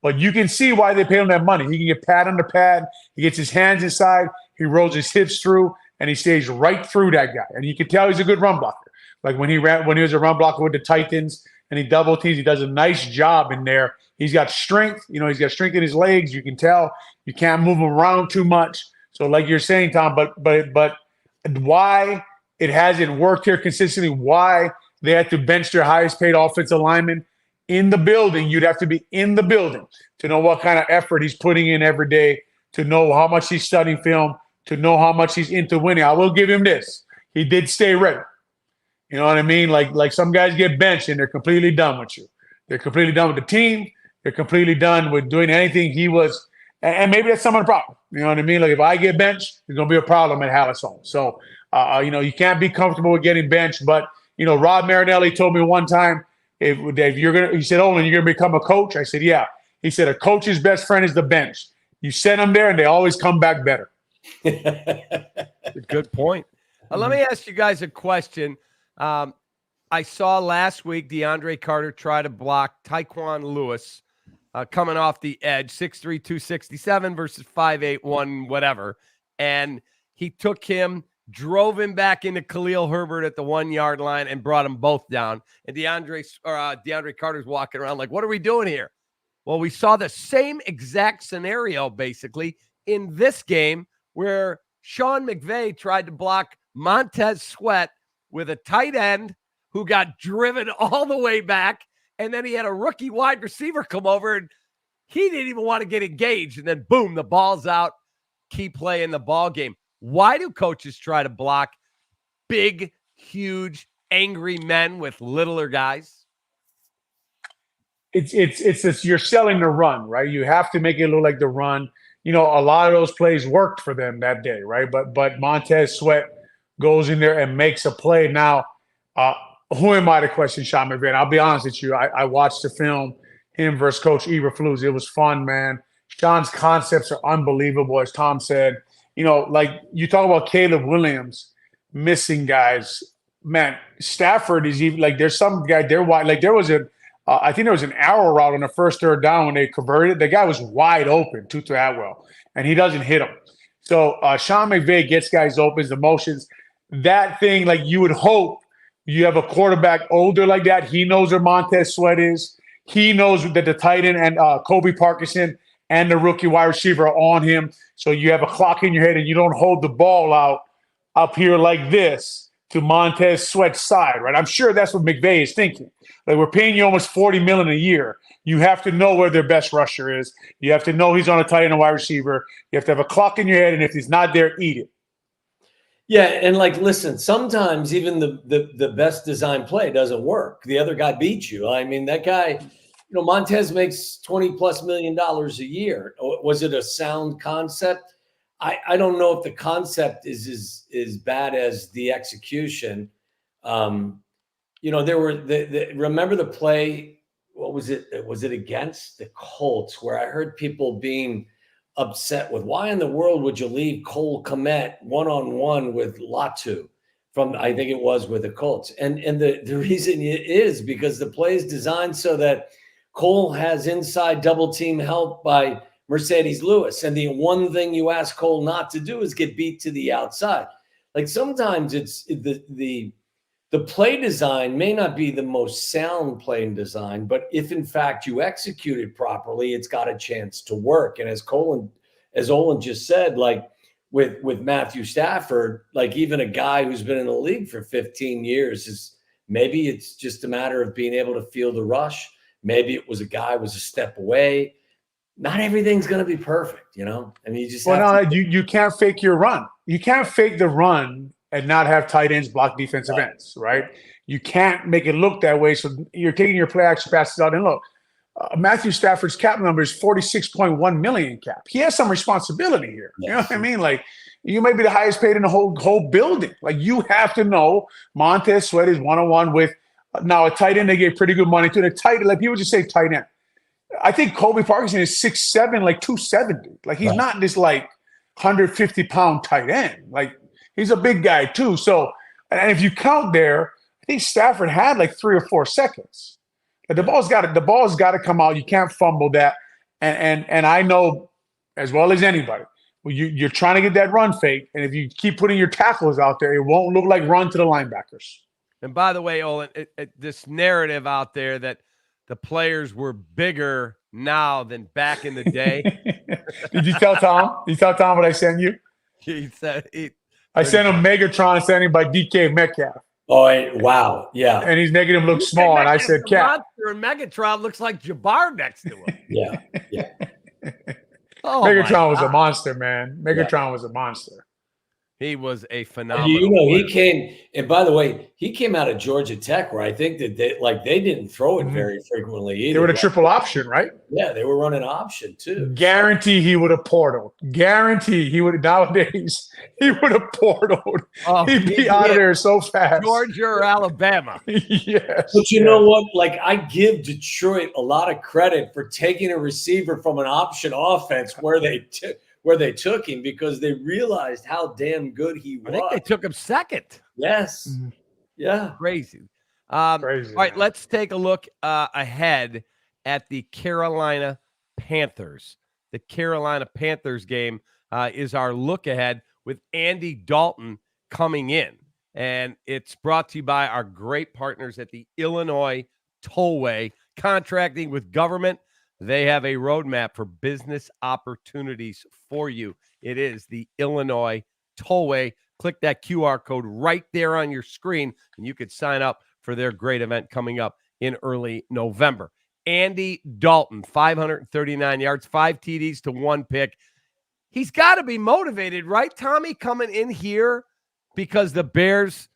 But you can see why they pay him that money. He can get pad under pad. He gets his hands inside. He rolls his hips through, and he stays right through that guy. And you can tell he's a good run blocker. Like when he was a run blocker with the Titans and he double teams, he does a nice job in there. He's got strength. He's got strength in his legs. You can tell you can't move him around too much. So like you're saying, Tom, but why it hasn't worked here consistently, why they had to bench their highest paid offensive lineman in the building. You'd have to be in the building to know what kind of effort he's putting in every day, to know how much he's studying film, to know how much he's into winning. I will give him this. He did stay ready. You know what I mean? Like some guys get benched and they're completely done with you. They're completely done with the team. They're completely done with doing anything he was. And maybe that's some of the problem. You know what I mean? Like if I get benched, there's going to be a problem at Halifax. So, you can't be comfortable with getting benched, but Rod Marinelli told me one time, he said, Olin, you're going to become a coach? I said, yeah. He said, a coach's best friend is the bench. You send them there and they always come back better. Good point. Let me ask you guys a question. I saw last week DeAndre Carter try to block Tyquan Lewis coming off the edge, 6'3", 267 versus 5'8", 1 whatever. And he took him, drove him back into Khalil Herbert at the 1 yard line and brought them both down. And DeAndre Carter's walking around like, what are we doing here? Well, we saw the same exact scenario basically in this game where Sean McVay tried to block Montez Sweat with a tight end who got driven all the way back. And then he had a rookie wide receiver come over and he didn't even want to get engaged. And then boom, the ball's out. Key play in the ball game. Why do coaches try to block big, huge, angry men with littler guys? It's you're selling the run, right? You have to make it look like the run. A lot of those plays worked for them that day, right? But Montez Sweat goes in there and makes a play. Now, who am I to question Sean McVay? I'll be honest with you. I watched the film, him versus Coach Eberflus. It was fun, man. Sean's concepts are unbelievable, as Tom said. Like you talk about Caleb Williams missing guys. Man, Stafford is even like there's some guy there wide. Like there was I think there was an arrow route on the first third down when they converted. The guy was wide open, Tutu Atwell, and he doesn't hit him. So Sean McVay gets guys open, the motions. That thing, like you would hope you have a quarterback older like that. He knows where Montez Sweat is. He knows that the tight end and Kobe Parkinson and the rookie wide receiver are on him. So you have a clock in your head and you don't hold the ball out up here like this to Montez Sweat's side, right? I'm sure that's what McVay is thinking. Like we're paying you almost $40 million a year. You have to know where their best rusher is. You have to know he's on a tight end and wide receiver. You have to have a clock in your head, and if he's not there, eat it. Yeah, and like, listen, sometimes even the best design play doesn't work. The other guy beats you. I mean, that guy, Montez makes $20+ million a year. Was it a sound concept? I don't know if the concept is as bad as the execution. There were remember the play. What was it? Was it against the Colts where I heard people being upset with. Why in the world would you leave Cole Kmet one-on-one with Latu from, I think it was, with the Colts? And the reason is because the play is designed so that Cole has inside double team help by Mercedes Lewis. And the one thing you ask Cole not to do is get beat to the outside. Like sometimes it's the play design may not be the most sound play design, but if in fact you execute it properly, it's got a chance to work. And as Olin just said, like with Matthew Stafford, like even a guy who's been in the league for 15 years is maybe it's just a matter of being able to feel the rush. Maybe it was a guy who was a step away. Not everything's going to be perfect, you know? I mean, you just you can't fake your run. You can't fake the run and not have tight ends block defensive ends, right? You can't make it look that way. So you're taking your play action passes out. And look, Matthew Stafford's cap number is 46.1 million cap. He has some responsibility here. Yes. You know what I mean? Like, you may be the highest paid in the whole building. Like, you have to know Montez Sweat is one-on-one with now a tight end they gave pretty good money to. And a tight, like people just say tight end. I think Colby Parkinson is 6'7", like 270. Like, he's not this like 150-pound tight end. Like, he's a big guy too. So, and if you count there, I think Stafford had like 3 or 4 seconds. But the ball's got to come out. You can't fumble that. And I know as well as anybody, you're trying to get that run fake, and if you keep putting your tackles out there, it won't look like run to the linebackers. And by the way, Olin, this narrative out there that the players were bigger now than back in the day. Did you tell Tom? Did you tell Tom what I sent you? He said I sent him Megatron sending by DK Metcalf. Oh, wow. Yeah. And he's making him look small. And I said, Cap. And Megatron looks like Jabbar next to him. Yeah. Oh, Megatron was a monster, man. Megatron was a monster. He was a phenomenal. You know, he came, and by the way, he came out of Georgia Tech, where I think that they didn't throw it very frequently either. They were a triple option, right? Yeah, they were running option too. Guarantee he would have portaled. Guarantee he would. Nowadays, he would have portaled. He'd be out of there so fast. Georgia or Alabama. Yes. But you know what? Like, I give Detroit a lot of credit for taking a receiver from an option offense where they took him, because they realized how damn good he was. I think they took him second. Yes. Mm-hmm. Yeah. Crazy. Crazy. All right, let's take a look ahead at the Carolina Panthers. The Carolina Panthers game is our look ahead with Andy Dalton coming in. And it's brought to you by our great partners at the Illinois Tollway. Contracting with government, they have a roadmap for business opportunities for you. It is the Illinois Tollway. Click that QR code right there on your screen, and you could sign up for their great event coming up in early November. Andy Dalton, 539 yards, 5 TDs to 1 pick. He's got to be motivated, right, Tommy, coming in here, because the Bears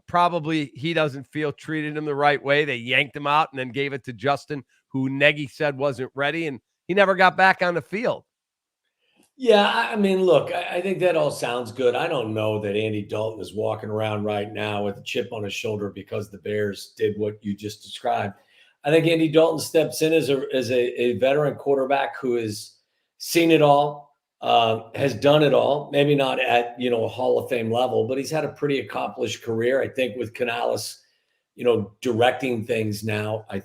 probably, he doesn't feel treated him the right way. They yanked him out and then gave it to Justin, who Nagy said wasn't ready, and he never got back on the field. Yeah, I mean, look, I think that all sounds good. I don't know that Andy Dalton is walking around right now with a chip on his shoulder because the Bears did what you just described. I think Andy Dalton steps in as a veteran quarterback who has seen it all, has done it all, maybe not at, a Hall of Fame level, but he's had a pretty accomplished career. I think with Canales, directing things now, I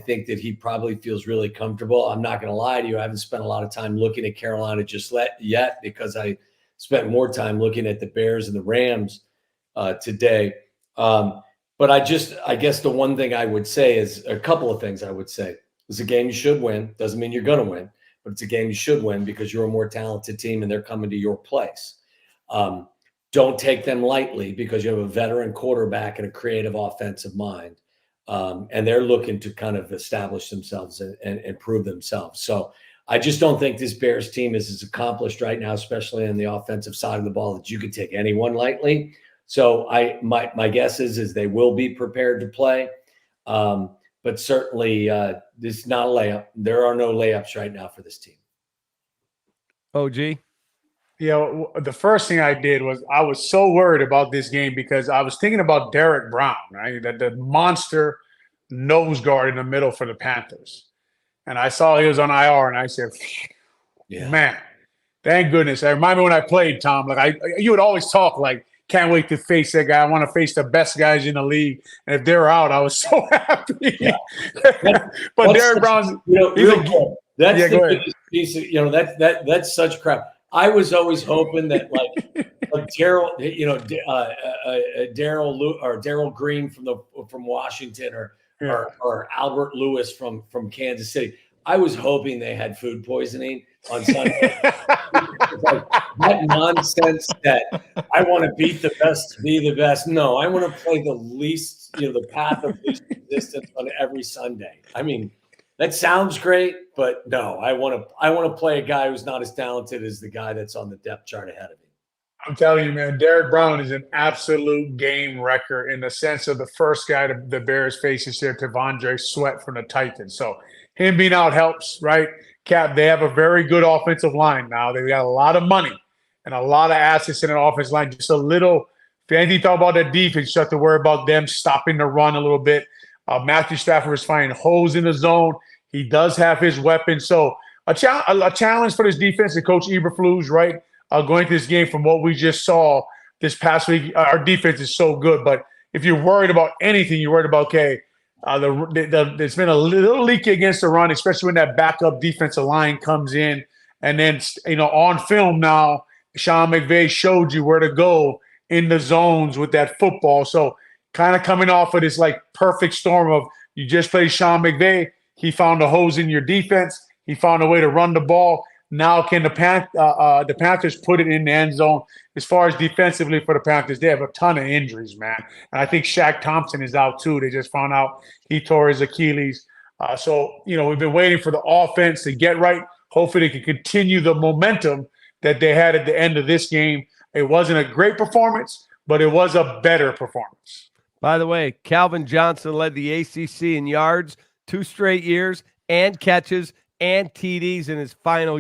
think that he probably feels really comfortable. I'm not going to lie to you. I haven't spent a lot of time looking at Carolina just yet, because I spent more time looking at the Bears and the Rams today. But I guess the one thing I would say is a couple of things I would say. It's a game you should win. Doesn't mean you're going to win, but it's a game you should win because you're a more talented team and they're coming to your place. Don't take them lightly because you have a veteran quarterback and a creative offensive mind. And they're looking to kind of establish themselves and prove themselves. So I just don't think this Bears team is as accomplished right now, especially on the offensive side of the ball, that you could take anyone lightly. So my guess is they will be prepared to play. But certainly this is not a layup. There are no layups right now for this team. OG? Yeah, the first thing I did was I was so worried about this game because I was thinking about Derek Brown, right? The monster nose guard in the middle for the Panthers. And I saw he was on IR, and I said, man, Thank goodness. I remember when I played, Tom. You would always talk like, "Can't wait to face that guy. I want to face the best guys in the league." And if they're out, I was so happy. Yeah. But Derek Brown's, that's go the ahead. biggest piece of, that's such crap. I was always hoping that like Daryl, Daryl Green from Washington or Albert Lewis from Kansas City. I was hoping they had food poisoning on Sunday. That nonsense that I want to beat the best, be the best. No, I want to play the least, the path of least resistance on every Sunday. I mean, that sounds great, but no, I want to play a guy who's not as talented as the guy that's on the depth chart ahead of me. I'm telling you, man, Derek Brown is an absolute game wrecker in the sense of the first guy the Bears faces here, T'Vondre Sweat from the Titans. So him being out helps, right? Cap, they have a very good offensive line now. They've got a lot of money and a lot of assets in an offensive line. Just a little, if anything, talk about that defense, you have to worry about them stopping the run a little bit. Matthew Stafford is finding holes in the zone. He does have his weapons. So a challenge for this defense and Coach Eberflus, right? Going to this game from what we just saw this past week, our defense is so good. But if you're worried about anything, you're worried about, okay, there's been a little leaky against the run, especially when that backup defensive line comes in. And then, on film now, Sean McVay showed you where to go in the zones with that football. So kind of coming off of this like perfect storm of you just played Sean McVay. He found a hose in your defense. He found a way to run the ball. Now can the Panthers put it in the end zone? As far as defensively for the Panthers, they have a ton of injuries, man. And I think Shaq Thompson is out too. They just found out he tore his Achilles. So we've been waiting for the offense to get right. Hopefully they can continue the momentum that they had at the end of this game. It wasn't a great performance, but it was a better performance. By the way, Calvin Johnson led the ACC in yards 2 straight years and catches and TDs in his final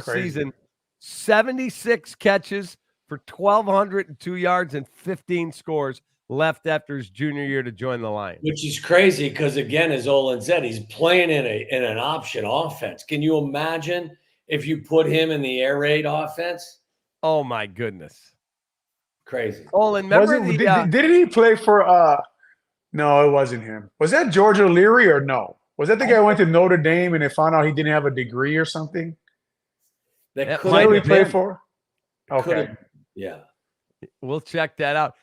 season. 76 catches for 1,202 yards and 15 scores left after his junior year to join the Lions. Which is crazy because, again, as Olin said, he's playing in an option offense. Can you imagine if you put him in the air raid offense? Oh, my goodness. Crazy. Olin, remember didn't he play for no, it wasn't him. Was that George O'Leary or no? Was that the guy who went to Notre Dame and they found out he didn't have a degree or something? That Was that who he played for? Okay. Yeah. We'll check that out.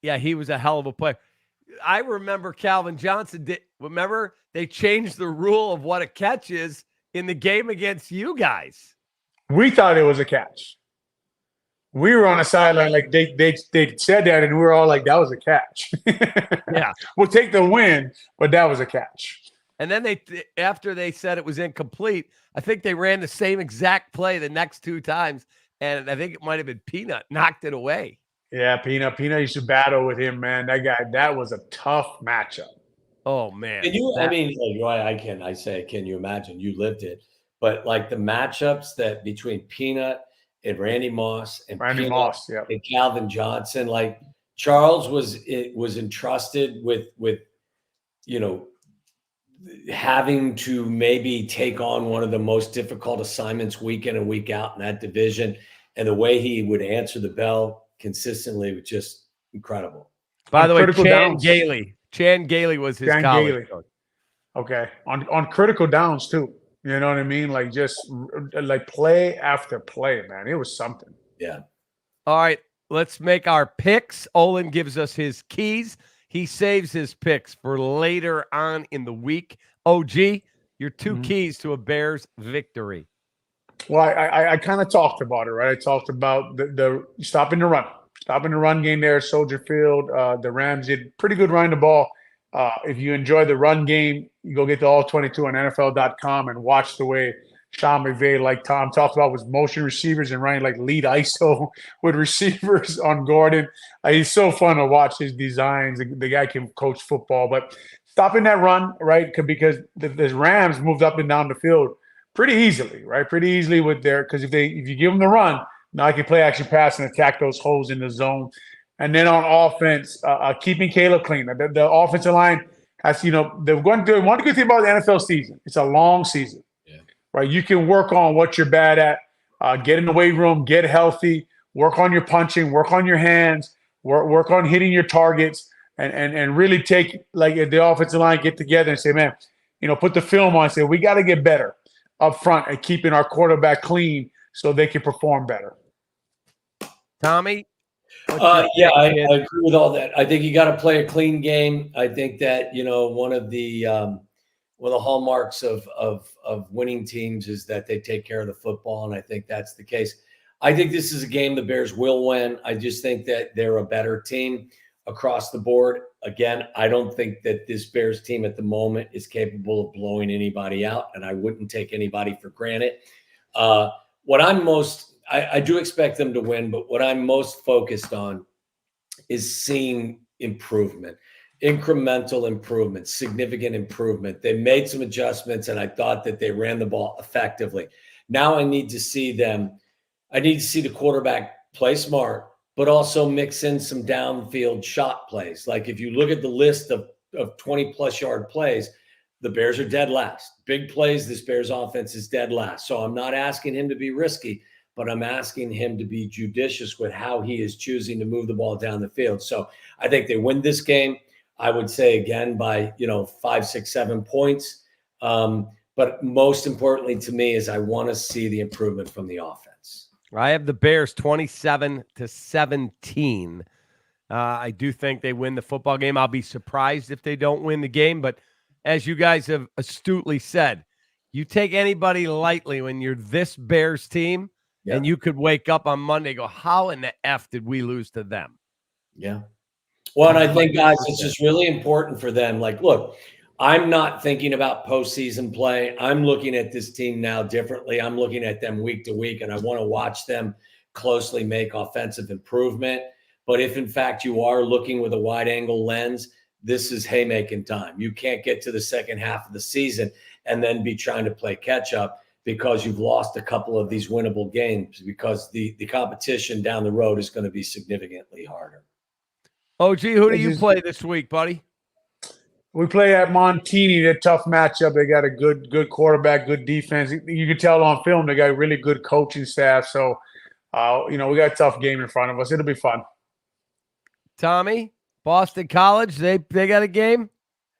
Yeah, he was a hell of a player. I remember Calvin Johnson remember they changed the rule of what a catch is in the game against you guys. We thought it was a catch. We were on the sideline like they said that, and we were all like, that was a catch. Yeah. We'll take the win, but that was a catch. And then after they said it was incomplete, I think they ran the same exact play the next 2 times, and I think it might have been Peanut knocked it away. Yeah, Peanut used to battle with him, man. That guy, that was a tough matchup. Oh, man. Can you imagine? You lived it. But like the matchups that between Peanut and Randy Moss and Calvin Johnson, like Charles was entrusted with having to maybe take on one of the most difficult assignments week in and week out in that division, and the way he would answer the bell consistently was just incredible. By the way, Chan Gailey was his college coach. Okay, on critical downs too. You know what I mean? Like just like play after play, man. It was something. Yeah. All right, let's make our picks. Olin gives us his keys. He saves his picks for later on in the week. OG, your 2 keys to a Bears victory. Well, I kind of talked about it, right? I talked about the stopping the run game there at Soldier Field. The Rams did pretty good running the ball. If you enjoy the run game, you go get the all 22 on NFL.com and watch the way Sean McVay, like Tom talked about, was motion receivers and running like lead ISO with receivers on Gordon. He's so fun to watch his designs. The guy can coach football, but stopping that run, right? Because the Rams moved up and down the field pretty easily, right? Pretty easily with because if you give them the run, now I can play action pass and attack those holes in the zone. And then on offense, keeping Caleb clean. The offensive line has, the one good thing about the NFL season, it's a long season. Yeah. right? You can work on what you're bad at, get in the weight room, get healthy, work on your punching, work on your hands, work on hitting your targets, and really take, like, the offensive line, get together and say, man, put the film on and say, we got to get better up front at keeping our quarterback clean so they can perform better. Tommy? Yeah, I agree with all that. I think you got to play a clean game. I think that, one of the hallmarks of winning teams is that they take care of the football, and I think that's the case. I think this is a game the Bears will win. I just think that they're a better team across the board. Again, I don't think that this Bears team at the moment is capable of blowing anybody out, and I wouldn't take anybody for granted. I do expect them to win, but what I'm most focused on is seeing improvement, incremental improvement, significant improvement. They made some adjustments, and I thought that they ran the ball effectively. Now I need to see the quarterback play smart, but also mix in some downfield shot plays. Like, if you look at the list of 20-plus yard plays, the Bears are dead last. Big plays, this Bears offense is dead last. So I'm not asking him to be risky, but I'm asking him to be judicious with how he is choosing to move the ball down the field. So I think they win this game. I would say, again, by 5, 6, 7 points. But most importantly to me is I want to see the improvement from the offense. I have the Bears 27-17. I do think they win the football game. I'll be surprised if they don't win the game. But as you guys have astutely said, you take anybody lightly when you're this Bears team. Yeah. And you could wake up on Monday and go, how in the F did we lose to them? Yeah. Well, and I think, guys, it's just really important for them. Like, look, I'm not thinking about postseason play. I'm looking at this team now differently. I'm looking at them week to week, and I want to watch them closely make offensive improvement. But if, in fact, you are looking with a wide-angle lens, this is haymaking time. You can't get to the second half of the season and then be trying to play catch-up, because you've lost a couple of these winnable games, because the competition down the road is going to be significantly harder. OG, who do you play this week, buddy? We play at Montini, a tough matchup. They got a good quarterback, good defense. You can tell on film they got a really good coaching staff. So, we got a tough game in front of us. It'll be fun. Tommy, Boston College, they got a game?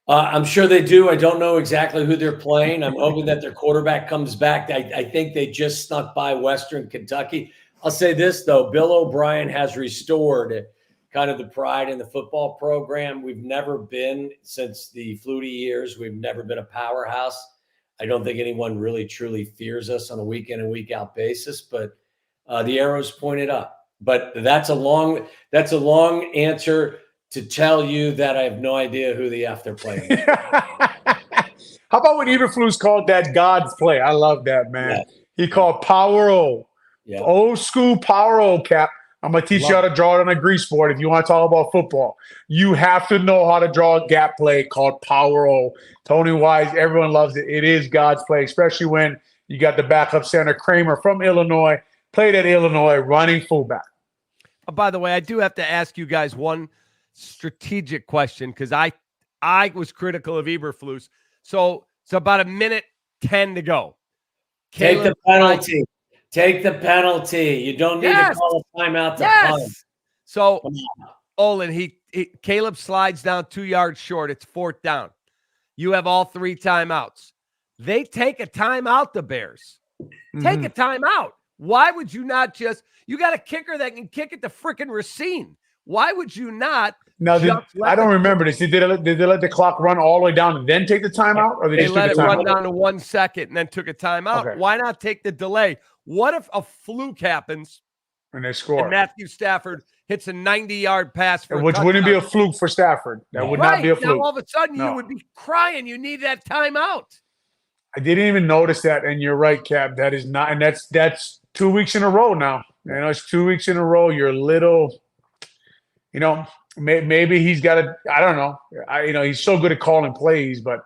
I'm sure they do. I don't know exactly who they're playing. I'm hoping that their quarterback comes back. I think they just snuck by Western Kentucky. I'll say this, though. Bill O'Brien has restored kind of the pride in the football program. We've never been, since the Flutie years, we've never been a powerhouse. I don't think anyone really truly fears us on a week in and week out basis, but the arrow's pointed up. But that's a long answer to tell you that I have no idea who the F they're playing. How about when Eberflus called that God's play? I love that, man. Yeah. He called Power O. Yeah. Old school Power O, Cap. I'm going to teach you how to draw it on a grease board if you want to talk about football. You have to know how to draw a gap play called Power O. Tony Wise, everyone loves it. It is God's play, especially when you got the backup center, Kramer from Illinois, played at Illinois, running fullback. Oh, by the way, I do have to ask you guys one strategic question, because I was critical of Eberflus. So about 1:10 to go. Take the penalty. Take the penalty. You don't need to call a timeout to punt. So Olin, Caleb slides down 2 yards short. It's 4th down. You have all 3 timeouts. They take a timeout, the Bears. Take a timeout. Why would you not you got a kicker that can kick it to freaking Racine. Why would you not? Now, I don't remember this. Did they let the clock run all the way down and then take the timeout? Or they let it run down to 1 second and then took a timeout. Okay. Why not take the delay? What if a fluke happens and they score? And Matthew Stafford hits a 90-yard pass, which wouldn't be a fluke for Stafford. That would not be a fluke. Now all of a sudden you would be crying. You need that timeout. I didn't even notice that, and you're right, Cap. That is not, and that's 2 weeks in a row now. It's 2 weeks in a row. You're a little, maybe he's got a. I don't know. He's so good at calling plays, but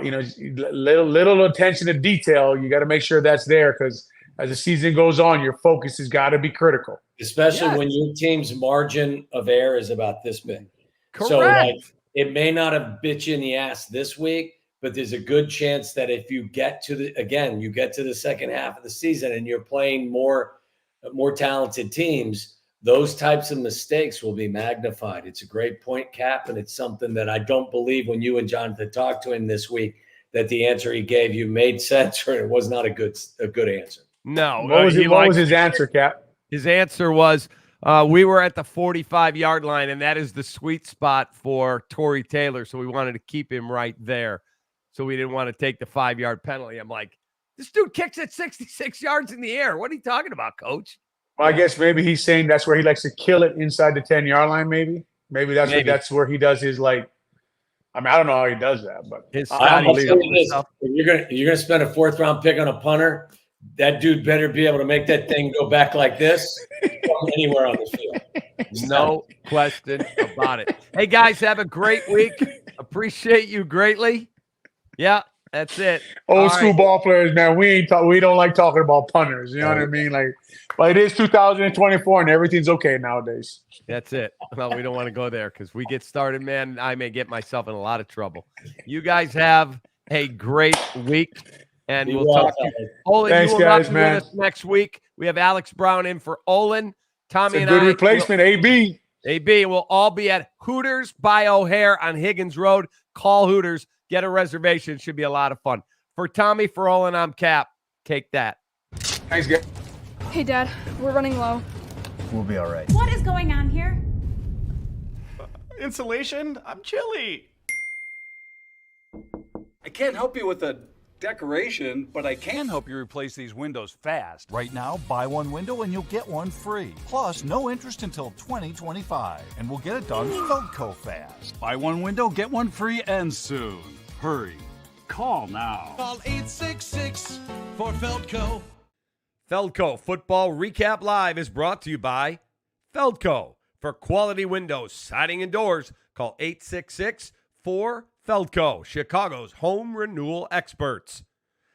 little attention to detail. You got to make sure that's there, because as the season goes on, your focus has got to be critical. Especially when your team's margin of error is about this big. Correct. So it may not have bit you in the ass this week, but there's a good chance that if you get to the second half of the season and you're playing more talented teams, those types of mistakes will be magnified. It's a great point, Cap, and it's something that I don't believe when you and Jonathan talked to him this week that the answer he gave you made sense or it was not a good answer. No. What was his answer, Cap? His answer was, we were at the 45-yard line, and that is the sweet spot for Torrey Taylor, so we wanted to keep him right there. So we didn't want to take the 5-yard penalty. I'm like, this dude kicks at 66 yards in the air. What are you talking about, Coach? Well, I guess maybe he's saying that's where he likes to kill it inside the 10-yard line. Maybe that's where he does his I don't know how he does that, but you're gonna spend a 4th round pick on a punter. That dude better be able to make that thing go back like this from anywhere on the field. No question about it. Hey guys, have a great week. Appreciate you greatly. Yeah. That's it. Old school ball players, man. We don't like talking about punters. You know what I mean? But it is 2024 and everything's okay nowadays. That's it. Well, we don't want to go there because we get started, man. I may get myself in a lot of trouble. You guys have a great week, and we'll talk to you. Olin, thanks, you will guys, not be man. with us next week. We have Alex Brown in for Olin. Tommy it's and a good I. replacement, AB. AB will all be at Hooters by O'Hare on Higgins Road. Call Hooters. Get a reservation. Should be a lot of fun. For Tommy, for Olin, I'm Cap. Take that. Thanks, guys. Hey, Dad, we're running low. We'll be all right. What is going on here? Insulation? I'm chilly. I can't help you with a decoration, but I can help you replace these windows fast. Right now, buy one window and you'll get one free. Plus, no interest until 2025. And we'll get it done Feldco fast. Buy one window, get one free, and soon. Hurry. Call now. Call 866 for Feldco. Feldco Football Recap Live is brought to you by Feldco. For quality windows, siding, and doors, call 866-4FELDCO, Chicago's home renewal experts.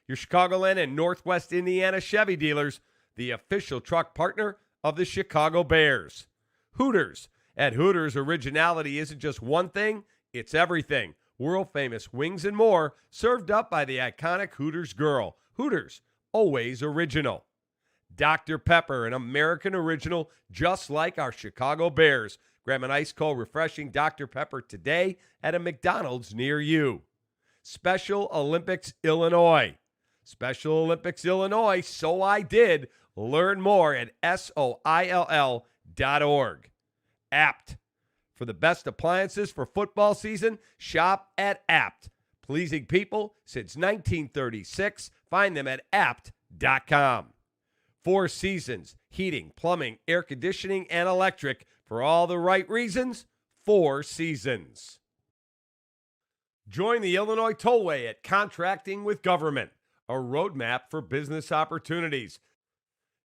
Your Chicagoland and Northwest Indiana Chevy dealers, the official truck partner of the Chicago Bears. Hooters. At Hooters, originality isn't just one thing, it's everything. World-famous wings and more, served up by the iconic Hooters girl. Hooters, always original. Dr. Pepper, an American original, just like our Chicago Bears. Grab an ice-cold, refreshing Dr. Pepper today at a McDonald's near you. Special Olympics Illinois. Special Olympics Illinois, so I did. Learn more at SOILL.org. Apt. For the best appliances for football season, shop at Apt. Pleasing people since 1936. Find them at apt.com. 4 Seasons, heating, plumbing, air conditioning, and electric. For all the right reasons, 4 Seasons. Join the Illinois Tollway at Contracting with Government, a roadmap for business opportunities.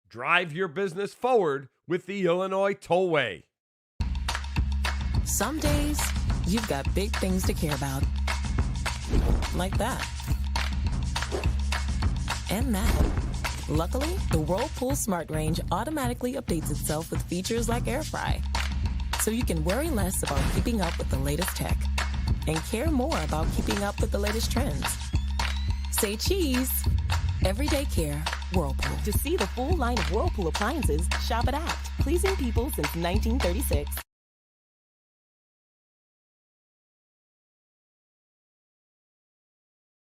Drive your business forward with the Illinois Tollway. Some days, you've got big things to care about. Like that. And that. Luckily, the Whirlpool Smart Range automatically updates itself with features like Air Fry. So you can worry less about keeping up with the latest tech and care more about keeping up with the latest trends. Say cheese. Everyday care, Whirlpool. To see the full line of Whirlpool appliances, shop at Apt. Pleasing people since 1936.